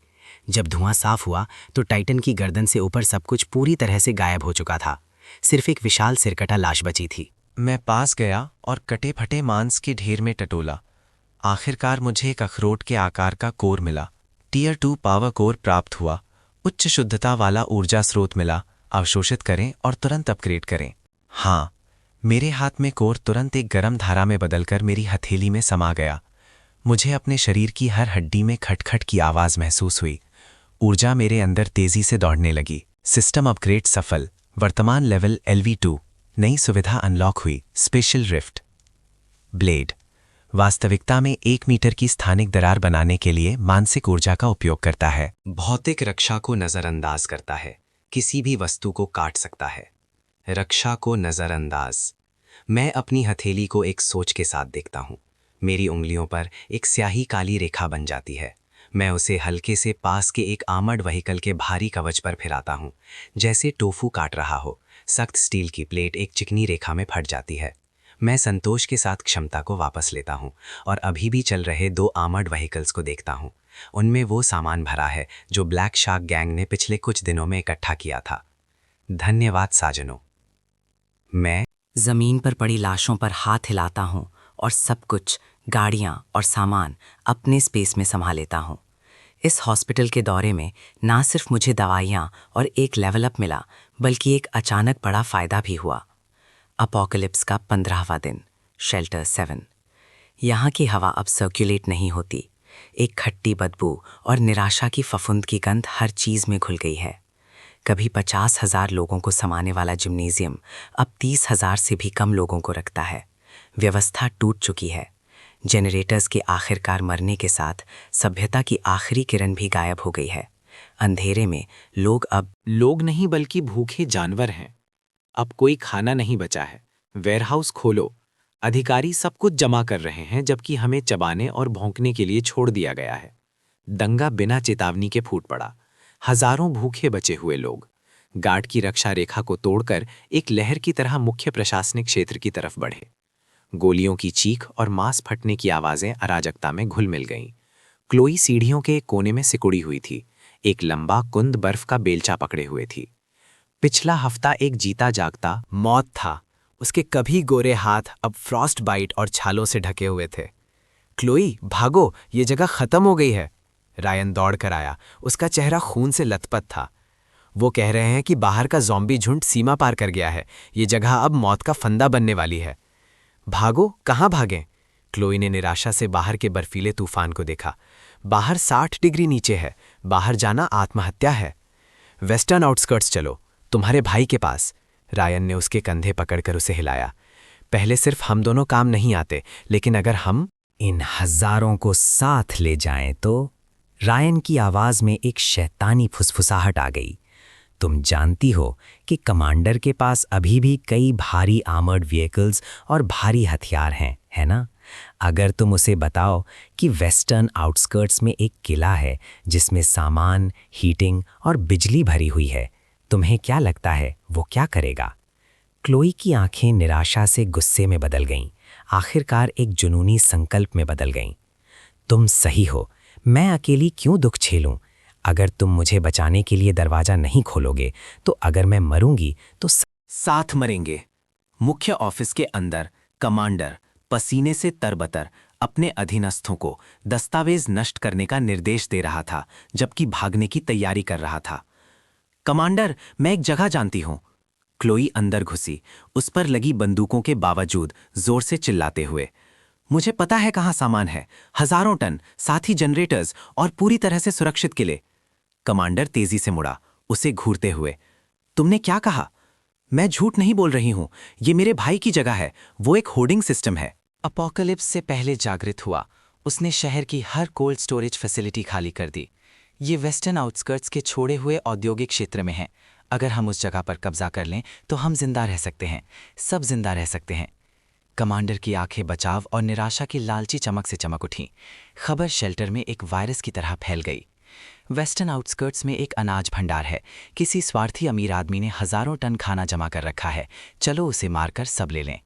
जब धुआं साफ हुआ तो टाइटन की गर्दन से ऊपर सब कुछ पूरी तरह से गायब हो चुका था। सिर्फ एक विशाल सिरकटा लाश बची थी। मैं पास गया और कटे फटे मांस के ढेर में टटोला। आखिरकार मुझे एक अखरोट के आकार का कोर मिला। टियर 2 पावर कोर प्राप्त हुआ। उच्च शुद्धता वाला ऊर्जा स्रोत मिला। अवशोषित करें और तुरंत अपग्रेड करें। हाँ, मेरे हाथ में कोर तुरंत एक गर्म धारा में बदलकर मेरी हथेली में समा गया। मुझे अपने शरीर की हर हड्डी में खटखट की आवाज़ महसूस हुई। ऊर्जा मेरे अंदर तेजी से दौड़ने लगी। सिस्टम अपग्रेड सफल। वर्तमान लेवल LV2। नई सुविधा अनलॉक हुई, स्पेशल रिफ्ट। ब्लेड। वास्तविकता में 1 मीटर की स्थानिक दरार बनाने के लिए मानसिक ऊर्जा का उपयोग करता है। भौतिक रक्षा को नजरअंदाज करता है, किसी भी वस्तु को काट सकता है। रक्षा को नजरअंदाज। मैं अपनी हथेली को एक सोच के साथ देखता हूँ। मेरी उंगलियों पर एक स्याही काली रेखा बन जाती है। मैं उसे हल्के से पास के एक आर्मर्ड व्हीकल के भारी कवच पर फिराता हूँ, जैसे टोफू काट रहा हो। सख्त स्टील की प्लेट एक चिकनी रेखा में फट जाती है। मैं संतोष के साथ क्षमता को वापस लेता हूँ और अभी भी चल रहे 2 आर्मर्ड व्हीकल्स को देखता हूँ। उनमें वो सामान भरा है जो ब्लैक शार्क गैंग ने पिछले कुछ दिनों में इकट्ठा किया था। धन्यवाद साजनों। मैं जमीन पर पड़ी लाशों पर हाथ हिलाता हूँ और सब कुछ, गाड़ियाँ और सामान अपने स्पेस में संभाल लेता हूँ। इस हॉस्पिटल के दौरे में ना सिर्फ मुझे दवाइयाँ और एक लेवल अप मिला, बल्कि एक अचानक बड़ा फ़ायदा भी हुआ। अपोकलिप्स का 15वां दिन, शेल्टर 7। यहाँ की हवा अब सर्कुलेट नहीं होती। एक खट्टी बदबू और निराशा की फफूंद की गंध हर चीज़ में घुल गई है। कभी 50,000 लोगों को समाने वाला जिम्नेजियम अब 30,000 से भी कम लोगों को रखता है। व्यवस्था टूट चुकी है। जेनरेटर्स के आखिरकार मरने के साथ सभ्यता की आखिरी किरण भी गायब हो गई है। अंधेरे में लोग नहीं बल्कि भूखे जानवर हैं। अब कोई खाना नहीं बचा है। वेयरहाउस खोलो। अधिकारी सब कुछ जमा कर रहे हैं, जबकि हमें चबाने और भौंकने के लिए छोड़ दिया गया है। दंगा बिना चेतावनी के फूट पड़ा। हजारों भूखे बचे हुए लोग गार्ड की रक्षा रेखा को तोड़कर एक लहर की तरह मुख्य प्रशासनिक क्षेत्र की तरफ बढ़े। गोलियों की चीख और मांस फटने की आवाजें अराजकता में घुल मिल गईं। क्लोई सीढ़ियों के एक कोने में सिकुड़ी हुई थी, एक लंबा कुंद बर्फ का बेलचा पकड़े हुए थी। पिछला हफ्ता एक जीता जागता मौत था। उसके कभी गोरे हाथ अब फ्रॉस्ट बाइट और छालों से ढके हुए थे। क्लोई, भागो, ये जगह खत्म हो गई है। रायन दौड़ कर आया। उसका चेहरा खून से लथपथ था। वो कह रहे हैं कि बाहर का ज़ॉम्बी झुंड सीमा पार कर गया है। ये जगह अब मौत का फंदा बनने वाली है। भागो, कहाँ भागें? क्लोई ने निराशा से बाहर के बर्फीले तूफान को देखा। बाहर 60 डिग्री नीचे है। बाहर जाना आत्महत्या है। वेस्टर्न आउटस्कर्ट्स चलो, तुम्हारे भाई के पास। रायन ने उसके कंधे पकड़कर उसे हिलाया। पहले सिर्फ हम दोनों काम नहीं आते, लेकिन अगर हम इन हजारों को साथ ले जाएं तो? रायन की आवाज में एक शैतानी फुसफुसाहट आ गई। तुम जानती हो कि कमांडर के पास अभी भी कई भारी आर्मर्ड व्हीकल्स और भारी हथियार हैं, है ना? अगर तुम उसे बताओ कि वेस्टर्न आउटस्कर्ट्स में एक किला है जिसमें सामान, हीटिंग और बिजली भरी हुई है, तुम्हें क्या लगता है वो क्या करेगा? क्लोई की आंखें निराशा से गुस्से में बदल गईं, आखिरकार एक जुनूनी संकल्प में बदल गईं। तुम सही हो, मैं अकेली क्यों दुख झेलूं? अगर तुम मुझे बचाने के लिए दरवाजा नहीं खोलोगे तो अगर मैं मरूंगी तो साथ मरेंगे। मुख्य ऑफिस के अंदर कमांडर पसीने से तरबतर अपने अधीनस्थों को दस्तावेज नष्ट करने का निर्देश दे रहा था, जबकि भागने की तैयारी कर रहा था। कमांडर, मैं एक जगह जानती हूं। क्लोई अंदर घुसी, उस पर लगी बंदूकों के बावजूद जोर से चिल्लाते हुए। मुझे पता है कहां सामान है, हजारों टन, साथ ही जनरेटर्स और पूरी तरह से सुरक्षित किले। कमांडर तेजी से मुड़ा, उसे घूरते हुए। तुमने क्या कहा? मैं झूठ नहीं बोल रही हूं, ये मेरे भाई की जगह है, वो एक होर्डिंग सिस्टम है। अपोकलिप्स से पहले जागृत हुआ, उसने शहर की हर कोल्ड स्टोरेज फैसिलिटी खाली कर दी। ये वेस्टर्न आउटस्कर्ट्स के छोड़े हुए औद्योगिक क्षेत्र में है। अगर हम उस जगह पर कब्जा कर लें तो हम जिंदा रह सकते हैं, सब जिंदा रह सकते हैं। कमांडर की आंखें बचाव और निराशा की लालची चमक से चमक उठीं। खबर शेल्टर में एक वायरस की तरह फैल गई। वेस्टर्न आउटस्कर्ट्स में एक अनाज भंडार है। किसी स्वार्थी अमीर आदमी ने हजारों टन खाना जमा कर रखा है। चलो उसे मारकर सब ले लें।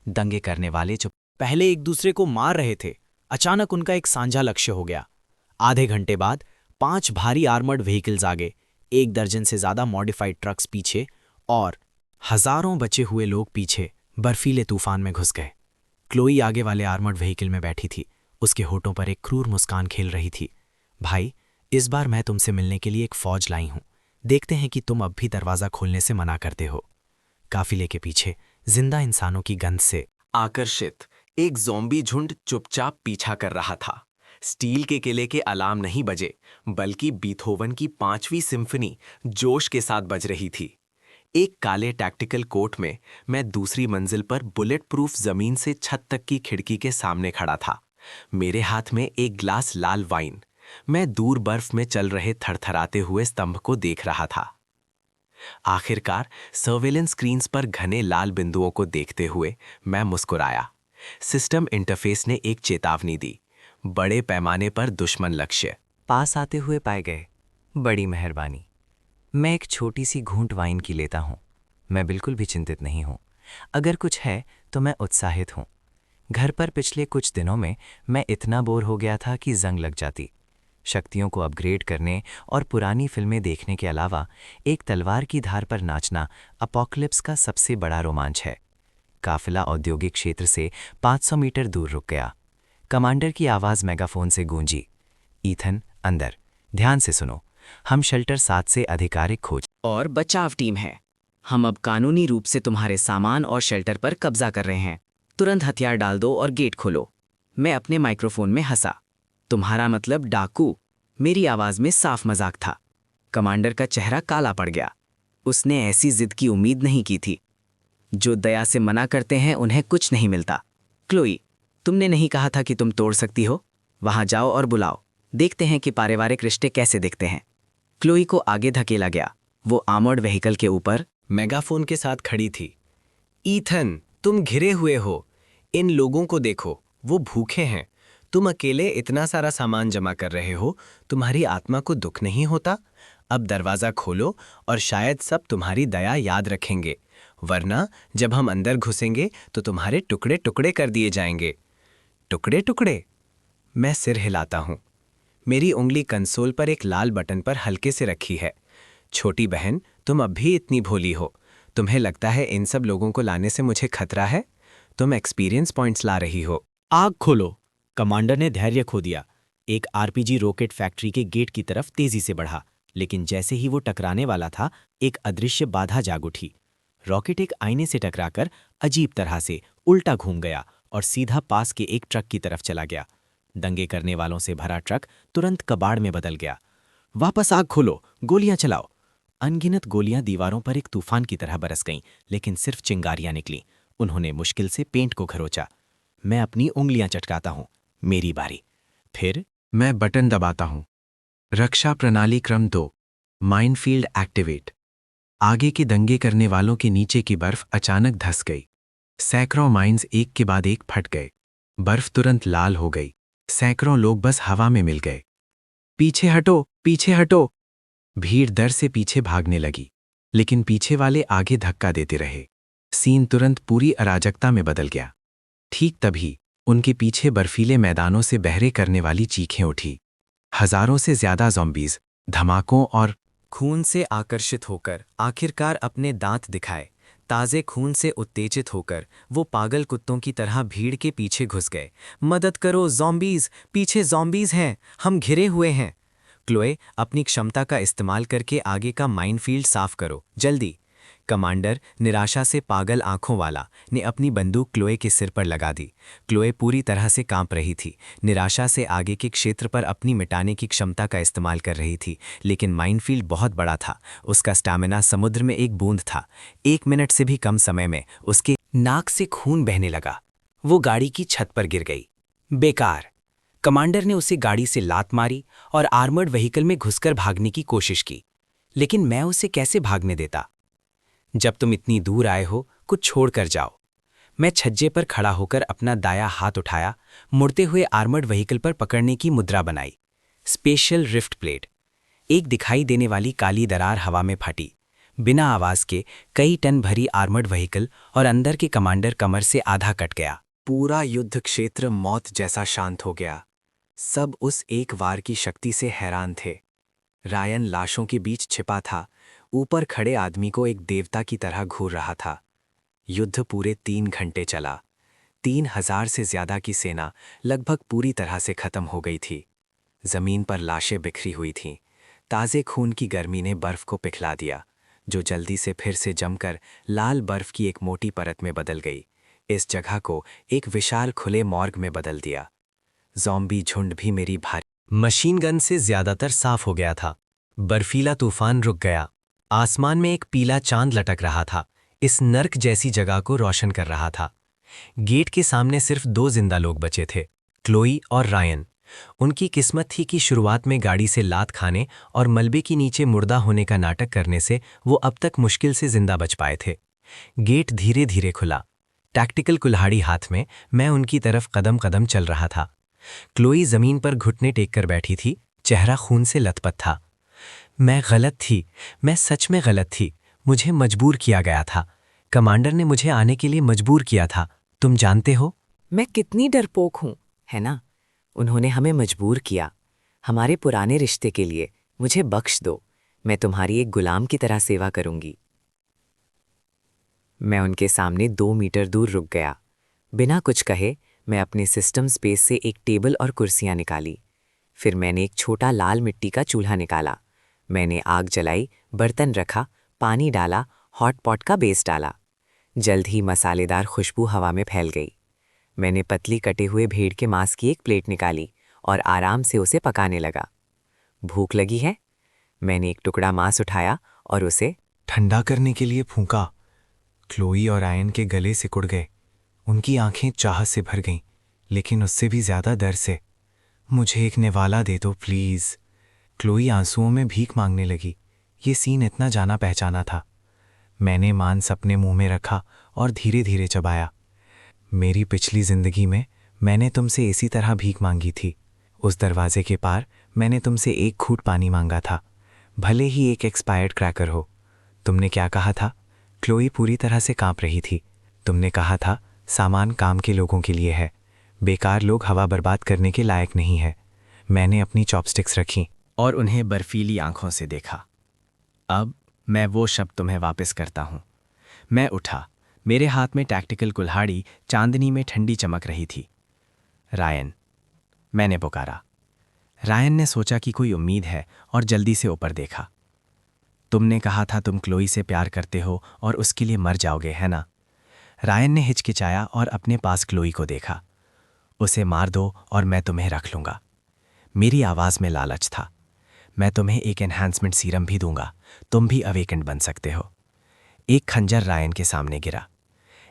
दंगे करने वाले जो पहले एक दूसरे को मार रहे थे, अचानक उनका एक साझा लक्ष्य हो गया। आधे घंटे बाद 5 भारी आर्मर्ड व्हीकल्स आगे, 1 दर्जन से ज्यादा मॉडिफाइड ट्रक्स पीछे और हजारों बचे हुए लोग पीछे बर्फीले तूफान में घुस गए। क्लोई आगे वाले आर्मर्ड व्हीकल में बैठी थी। उसके होठों पर एक क्रूर मुस्कान खेल रही थी। भाई, इस बार मैं तुमसे मिलने के लिए एक फौज लाई हूं। देखते हैं कि तुम अब भी दरवाजा खोलने से मना करते हो। काफिले के पीछे जिंदा इंसानों की गंध से आकर्षित एक ज़ॉम्बी झुंड चुपचाप पीछा कर रहा था। स्टील के किले के अलार्म नहीं बजे, बल्कि बीथोवन की 5वीं सिम्फनी जोश के साथ बज रही थी। एक काले टैक्टिकल कोट में मैं दूसरी मंजिल पर बुलेट प्रूफ जमीन से छत तक की खिड़की के सामने खड़ा था। मेरे हाथ में एक ग्लास लाल वाइन। मैं दूर बर्फ में चल रहे थरथराते हुए स्तंभ को देख रहा था। आखिरकार सर्वेलेंस स्क्रीन्स पर घने लाल बिंदुओं को देखते हुए मैं मुस्कुराया। सिस्टम इंटरफेस ने एक चेतावनी दी, बड़े पैमाने पर दुश्मन लक्ष्य पास आते हुए पाए गए। बड़ी मेहरबानी। मैं एक छोटी सी घूंट वाइन की लेता हूँ। मैं बिल्कुल भी चिंतित नहीं हूँ। अगर कुछ है तो मैं उत्साहित हूँ। घर पर पिछले कुछ दिनों में मैं इतना बोर हो गया था कि जंग लग जाती। शक्तियों को अपग्रेड करने और पुरानी फिल्में देखने के अलावा एक तलवार की धार पर नाचना अपोकलिप्स का सबसे बड़ा रोमांच है। काफिला औद्योगिक क्षेत्र से 500 मीटर दूर रुक गया। कमांडर की आवाज़ मेगाफोन से गूंजी। ईथन, अंदर। ध्यान से सुनो। हम शेल्टर 7 से आधिकारिक खोज और बचाव टीम है। हम अब कानूनी रूप से तुम्हारे सामान और शेल्टर पर कब्जा कर रहे हैं। तुरंत हथियार डाल दो और गेट खोलो। मैं अपने माइक्रोफोन में हंसा। तुम्हारा मतलब डाकू? मेरी आवाज में साफ मजाक था। कमांडर का चेहरा काला पड़ गया। उसने ऐसी जिद की उम्मीद नहीं की थी। जो दया से मना करते हैं उन्हें कुछ नहीं मिलता। क्लोई, तुमने नहीं कहा था कि तुम तोड़ सकती हो? वहां जाओ और बुलाओ। देखते हैं कि पारिवारिक रिश्ते कैसे दिखते हैं। क्लोई को आगे धकेला गया। वो आर्मर्ड व्हीकल के ऊपर मेगाफोन के साथ खड़ी थी। ईथन, तुम घिरे हुए हो। इन लोगों को देखो, वो भूखे हैं। तुम अकेले इतना सारा सामान जमा कर रहे हो। तुम्हारी आत्मा को दुख नहीं होता? अब दरवाज़ा खोलो और शायद सब तुम्हारी दया याद रखेंगे, वरना जब हम अंदर घुसेंगे तो तुम्हारे टुकड़े टुकड़े कर दिए जाएंगे। टुकड़े टुकड़े? मैं सिर हिलाता हूँ। मेरी उंगली कंसोल पर एक लाल बटन पर हल्के से रखी है। छोटी बहन, तुम अब भी इतनी भोली हो। तुम्हें लगता है इन सब लोगों को लाने से मुझे खतरा है? तुम एक्सपीरियंस पॉइंट्स ला रही हो। आग खोलो। कमांडर ने धैर्य खो दिया। एक आरपीजी रॉकेट फैक्ट्री के गेट की तरफ तेजी से बढ़ा, लेकिन जैसे ही वो टकराने वाला था, एक अदृश्य बाधा जाग उठी। रॉकेट एक आईने से टकराकर अजीब तरह से उल्टा घूम गया और सीधा पास के एक ट्रक की तरफ चला गया। दंगे करने वालों से भरा ट्रक तुरंत कबाड़ में बदल गया। वापस आग खोलो, गोलियां चलाओ। अनगिनत गोलियां दीवारों पर एक तूफान की तरह बरस गईं, लेकिन सिर्फ चिंगारियां निकलीं। उन्होंने मुश्किल से पेंट को खरोचा। मैं अपनी उंगलियां चटकाता हूं। मेरी बारी। फिर मैं बटन दबाता हूं। रक्षा प्रणाली क्रम 2, माइनफील्ड एक्टिवेट। आगे के दंगे करने वालों के नीचे की बर्फ अचानक धंस गई। सैकड़ों माइंस एक के बाद एक फट गए। बर्फ तुरंत लाल हो गई। सैकड़ों लोग बस हवा में मिल गए। पीछे हटो, पीछे हटो। भीड़ डर से पीछे भागने लगी, लेकिन पीछे वाले आगे धक्का देते रहे। सीन तुरंत पूरी अराजकता में बदल गया। ठीक तभी उनके पीछे बर्फीले मैदानों से बहरे करने वाली चीखें उठी। हजारों से ज्यादा ज़ॉम्बीज धमाकों और खून से आकर्षित होकर आखिरकार अपने दांत दिखाए। ताज़े खून से उत्तेजित होकर वो पागल कुत्तों की तरह भीड़ के पीछे घुस गए। मदद करो ज़ॉम्बीज, पीछे ज़ॉम्बीज हैं, हम घिरे हुए हैं। क्लोए, अपनी क्षमता का इस्तेमाल करके आगे का माइनफील्ड साफ करो, जल्दी। कमांडर, निराशा से पागल आंखों वाला, ने अपनी बंदूक क्लोए के सिर पर लगा दी। क्लोए पूरी तरह से कांप रही थी। निराशा से आगे के क्षेत्र पर अपनी मिटाने की क्षमता का इस्तेमाल कर रही थी, लेकिन माइनफील्ड बहुत बड़ा था। उसका स्टैमिना समुद्र में एक बूंद था। 1 मिनट से भी कम समय में उसके नाक से खून बहने लगा। वो गाड़ी की छत पर गिर गई। बेकार। कमांडर ने उसे गाड़ी से लात मारी और आर्मर्ड व्हीकल में घुसकर भागने की कोशिश की, लेकिन मैं उसे कैसे भागने देता? जब तुम इतनी दूर आए हो, कुछ छोड़ कर जाओ। मैं छज्जे पर खड़ा होकर अपना दाया हाथ उठाया, मुड़ते हुए आर्मर्ड व्हीकल पर पकड़ने की मुद्रा बनाई। Special rift plate. एक दिखाई देने वाली काली दरार हवा में फटी। बिना आवाज के कई टन भरी आर्मर्ड व्हीकल और अंदर के कमांडर कमर से आधा कट गया। पूरा युद्ध क्षेत्र मौत जैसा शांत हो गया। सब उस एक वार की शक्ति से हैरान थे। रायन लाशों के बीच छिपा था, ऊपर खड़े आदमी को एक देवता की तरह घूर रहा था। युद्ध पूरे 3 घंटे चला। 3000 से ज्यादा की सेना लगभग पूरी तरह से खत्म हो गई थी। जमीन पर लाशें बिखरी हुई थीं। ताज़े खून की गर्मी ने बर्फ को पिघला दिया, जो जल्दी से फिर से जमकर लाल बर्फ की एक मोटी परत में बदल गई। इस जगह को एक विशाल खुले मॉर्ग में बदल दिया। ज़ॉम्बी झुंड भी मेरी भारी मशीन गन से ज्यादातर साफ हो गया था। बर्फीला तूफान रुक गया। आसमान में एक पीला चांद लटक रहा था, इस नर्क जैसी जगह को रोशन कर रहा था। गेट के सामने सिर्फ 2 जिंदा लोग बचे थे, क्लोई और रायन। उनकी किस्मत थी कि शुरुआत में गाड़ी से लात खाने और मलबे के नीचे मुर्दा होने का नाटक करने से वो अब तक मुश्किल से जिंदा बच पाए थे। गेट धीरे धीरे खुला। टैक्टिकल कुल्हाड़ी हाथ में मैं उनकी तरफ कदम कदम चल रहा था। क्लोई जमीन पर घुटने टेक कर बैठी थी, चेहरा खून से लथपथ था। मैं गलत थी, मैं सच में गलत थी। मुझे मजबूर किया गया था। कमांडर ने मुझे आने के लिए मजबूर किया था, तुम जानते हो। मैं कितनी डरपोक हूं, है ना? उन्होंने हमें मजबूर किया। हमारे पुराने रिश्ते के लिए मुझे बख्श दो। मैं तुम्हारी एक गुलाम की तरह सेवा करूंगी। मैं उनके सामने 2 मीटर दूर रुक गया। बिना कुछ कहे मैं अपने सिस्टम स्पेस से एक टेबल और कुर्सियां निकाली। फिर मैंने एक छोटा लाल मिट्टी का चूल्हा निकाला। मैंने आग जलाई, बर्तन रखा, पानी डाला, हॉट पॉट का बेस डाला। जल्द ही मसालेदार खुशबू हवा में फैल गई। मैंने पतली कटे हुए भेड़ के मांस की एक प्लेट निकाली और आराम से उसे पकाने लगा। भूख लगी है? मैंने एक टुकड़ा मांस उठाया और उसे ठंडा करने के लिए फूंका। क्लोई और रायन के गले सिकुड़ गए। उनकी आंखें चाहत से भर गईं, लेकिन उससे भी ज्यादा डर से। मुझे एक निवाला दे दो प्लीज। क्लोई आंसुओं में भीख मांगने लगी। ये सीन इतना जाना पहचाना था। मैंने मांस अपने मुंह में रखा और धीरे धीरे चबाया। मेरी पिछली जिंदगी में मैंने तुमसे इसी तरह भीख मांगी थी। उस दरवाजे के पार मैंने तुमसे एक घूंट पानी मांगा था, भले ही एक एक्सपायर्ड क्रैकर हो। तुमने क्या कहा था? क्लोई पूरी तरह से कांप रही थी। तुमने कहा था सामान काम के लोगों के लिए है, बेकार लोग हवा बर्बाद करने के लायक नहीं है। मैंने अपनी चॉपस्टिक्स रखी और उन्हें बर्फीली आंखों से देखा। अब मैं वो शब्द तुम्हें वापस करता हूं। मैं उठा। मेरे हाथ में टैक्टिकल कुल्हाड़ी चांदनी में ठंडी चमक रही थी। रायन, मैंने पुकारा। रायन ने सोचा कि कोई उम्मीद है और जल्दी से ऊपर देखा। तुमने कहा था तुम क्लोई से प्यार करते हो और उसके लिए मर जाओगे, है ना? रायन ने हिचकिचाया और अपने पास क्लोई को देखा। उसे मार दो और मैं तुम्हें रख लूंगा। मेरी आवाज में लालच था। मैं तुम्हें एक एनहांसमेंट सीरम भी दूंगा, तुम भी अवेकेंड बन सकते हो। एक खंजर रायन के सामने गिरा।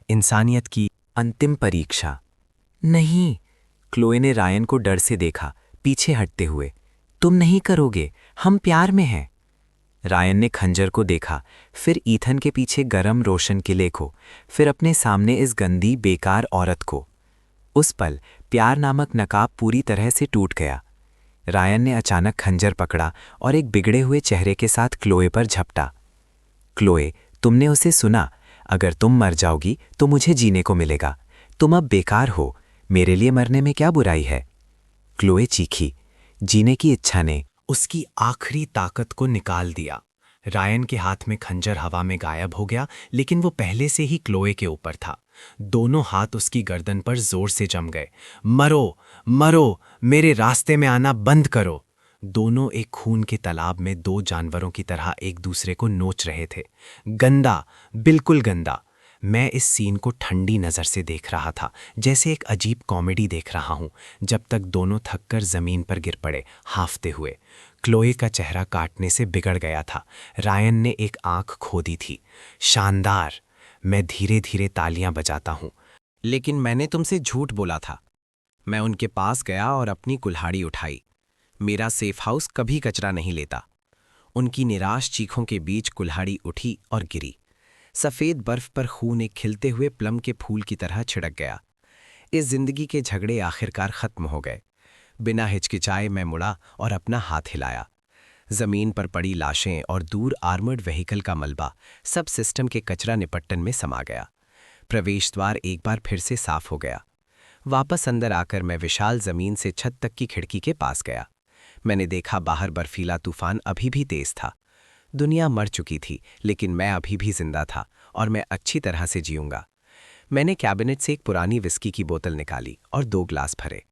इंसानियत की अंतिम परीक्षा। नहीं, क्लोए ने रायन को डर से देखा, पीछे हटते हुए। तुम नहीं करोगे, हम प्यार में हैं। रायन ने खंजर को देखा, फिर ईथन के पीछे गरम रोशन किले को, फिर अपने सामने इस गंदी बेकार औरत को। उस पल प्यार नामक नकाब पूरी तरह से टूट गया। रायन ने अचानक खंजर पकड़ा और एक बिगड़े हुए चेहरे के साथ क्लोए पर झपटा। क्लोए, तुमने उसे सुना। अगर तुम मर जाओगी तो मुझे जीने को मिलेगा। तुम अब बेकार हो, मेरे लिए मरने में क्या बुराई है? क्लोए चीखी। जीने की इच्छा ने उसकी आखिरी ताकत को निकाल दिया। रायन के हाथ में खंजर हवा में गायब हो गया, लेकिन वो पहले से ही क्लोए के ऊपर था। दोनों हाथ उसकी गर्दन पर जोर से जम गए। मरो, मरो, मेरे रास्ते में आना बंद करो। दोनों एक खून के तालाब में 2 जानवरों की तरह एक दूसरे को नोच रहे थे। गंदा, बिल्कुल गंदा। मैं इस सीन को ठंडी नज़र से देख रहा था, जैसे एक अजीब कॉमेडी देख रहा हूं, जब तक दोनों थककर जमीन पर गिर पड़े, हांफते हुए। क्लोए का चेहरा काटने से बिगड़ गया था। रायन ने एक आंख खो दी थी। शानदार। मैं धीरे धीरे तालियां बजाता हूं। लेकिन मैंने तुमसे झूठ बोला था। मैं उनके पास गया और अपनी कुल्हाड़ी उठाई। मेरा सेफ हाउस कभी कचरा नहीं लेता। उनकी निराश चीखों के बीच कुल्हाड़ी उठी और गिरी। सफ़ेद बर्फ पर खून एक खिलते हुए प्लम के फूल की तरह छिड़क गया। इस जिंदगी के झगड़े आखिरकार खत्म हो गए। बिना हिचकिचाए मैं मुड़ा और अपना हाथ हिलाया। जमीन पर पड़ी लाशें और दूर आर्मर्ड व्हीकल का मलबा सब सिस्टम के कचरा निपट्टन में समा गया। प्रवेश द्वार एक बार फिर से साफ हो गया। वापस अंदर आकर मैं विशाल जमीन से छत तक की खिड़की के पास गया। मैंने देखा बाहर बर्फीला तूफान अभी भी तेज था। दुनिया मर चुकी थी, लेकिन मैं अभी भी जिंदा था और मैं अच्छी तरह से जीऊंगा। मैंने कैबिनेट से एक पुरानी विस्की की बोतल निकाली और 2 ग्लास भरे।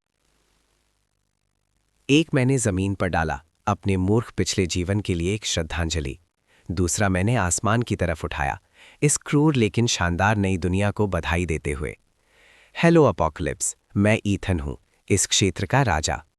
एक मैंने जमीन पर डाला, अपने मूर्ख पिछले जीवन के लिए एक श्रद्धांजलि। दूसरा मैंने आसमान की तरफ उठाया, इस क्रूर लेकिन शानदार नई दुनिया को बधाई देते हुए। हेलो अपोकलिप्स, मैं ईथन हूं, इस क्षेत्र का राजा।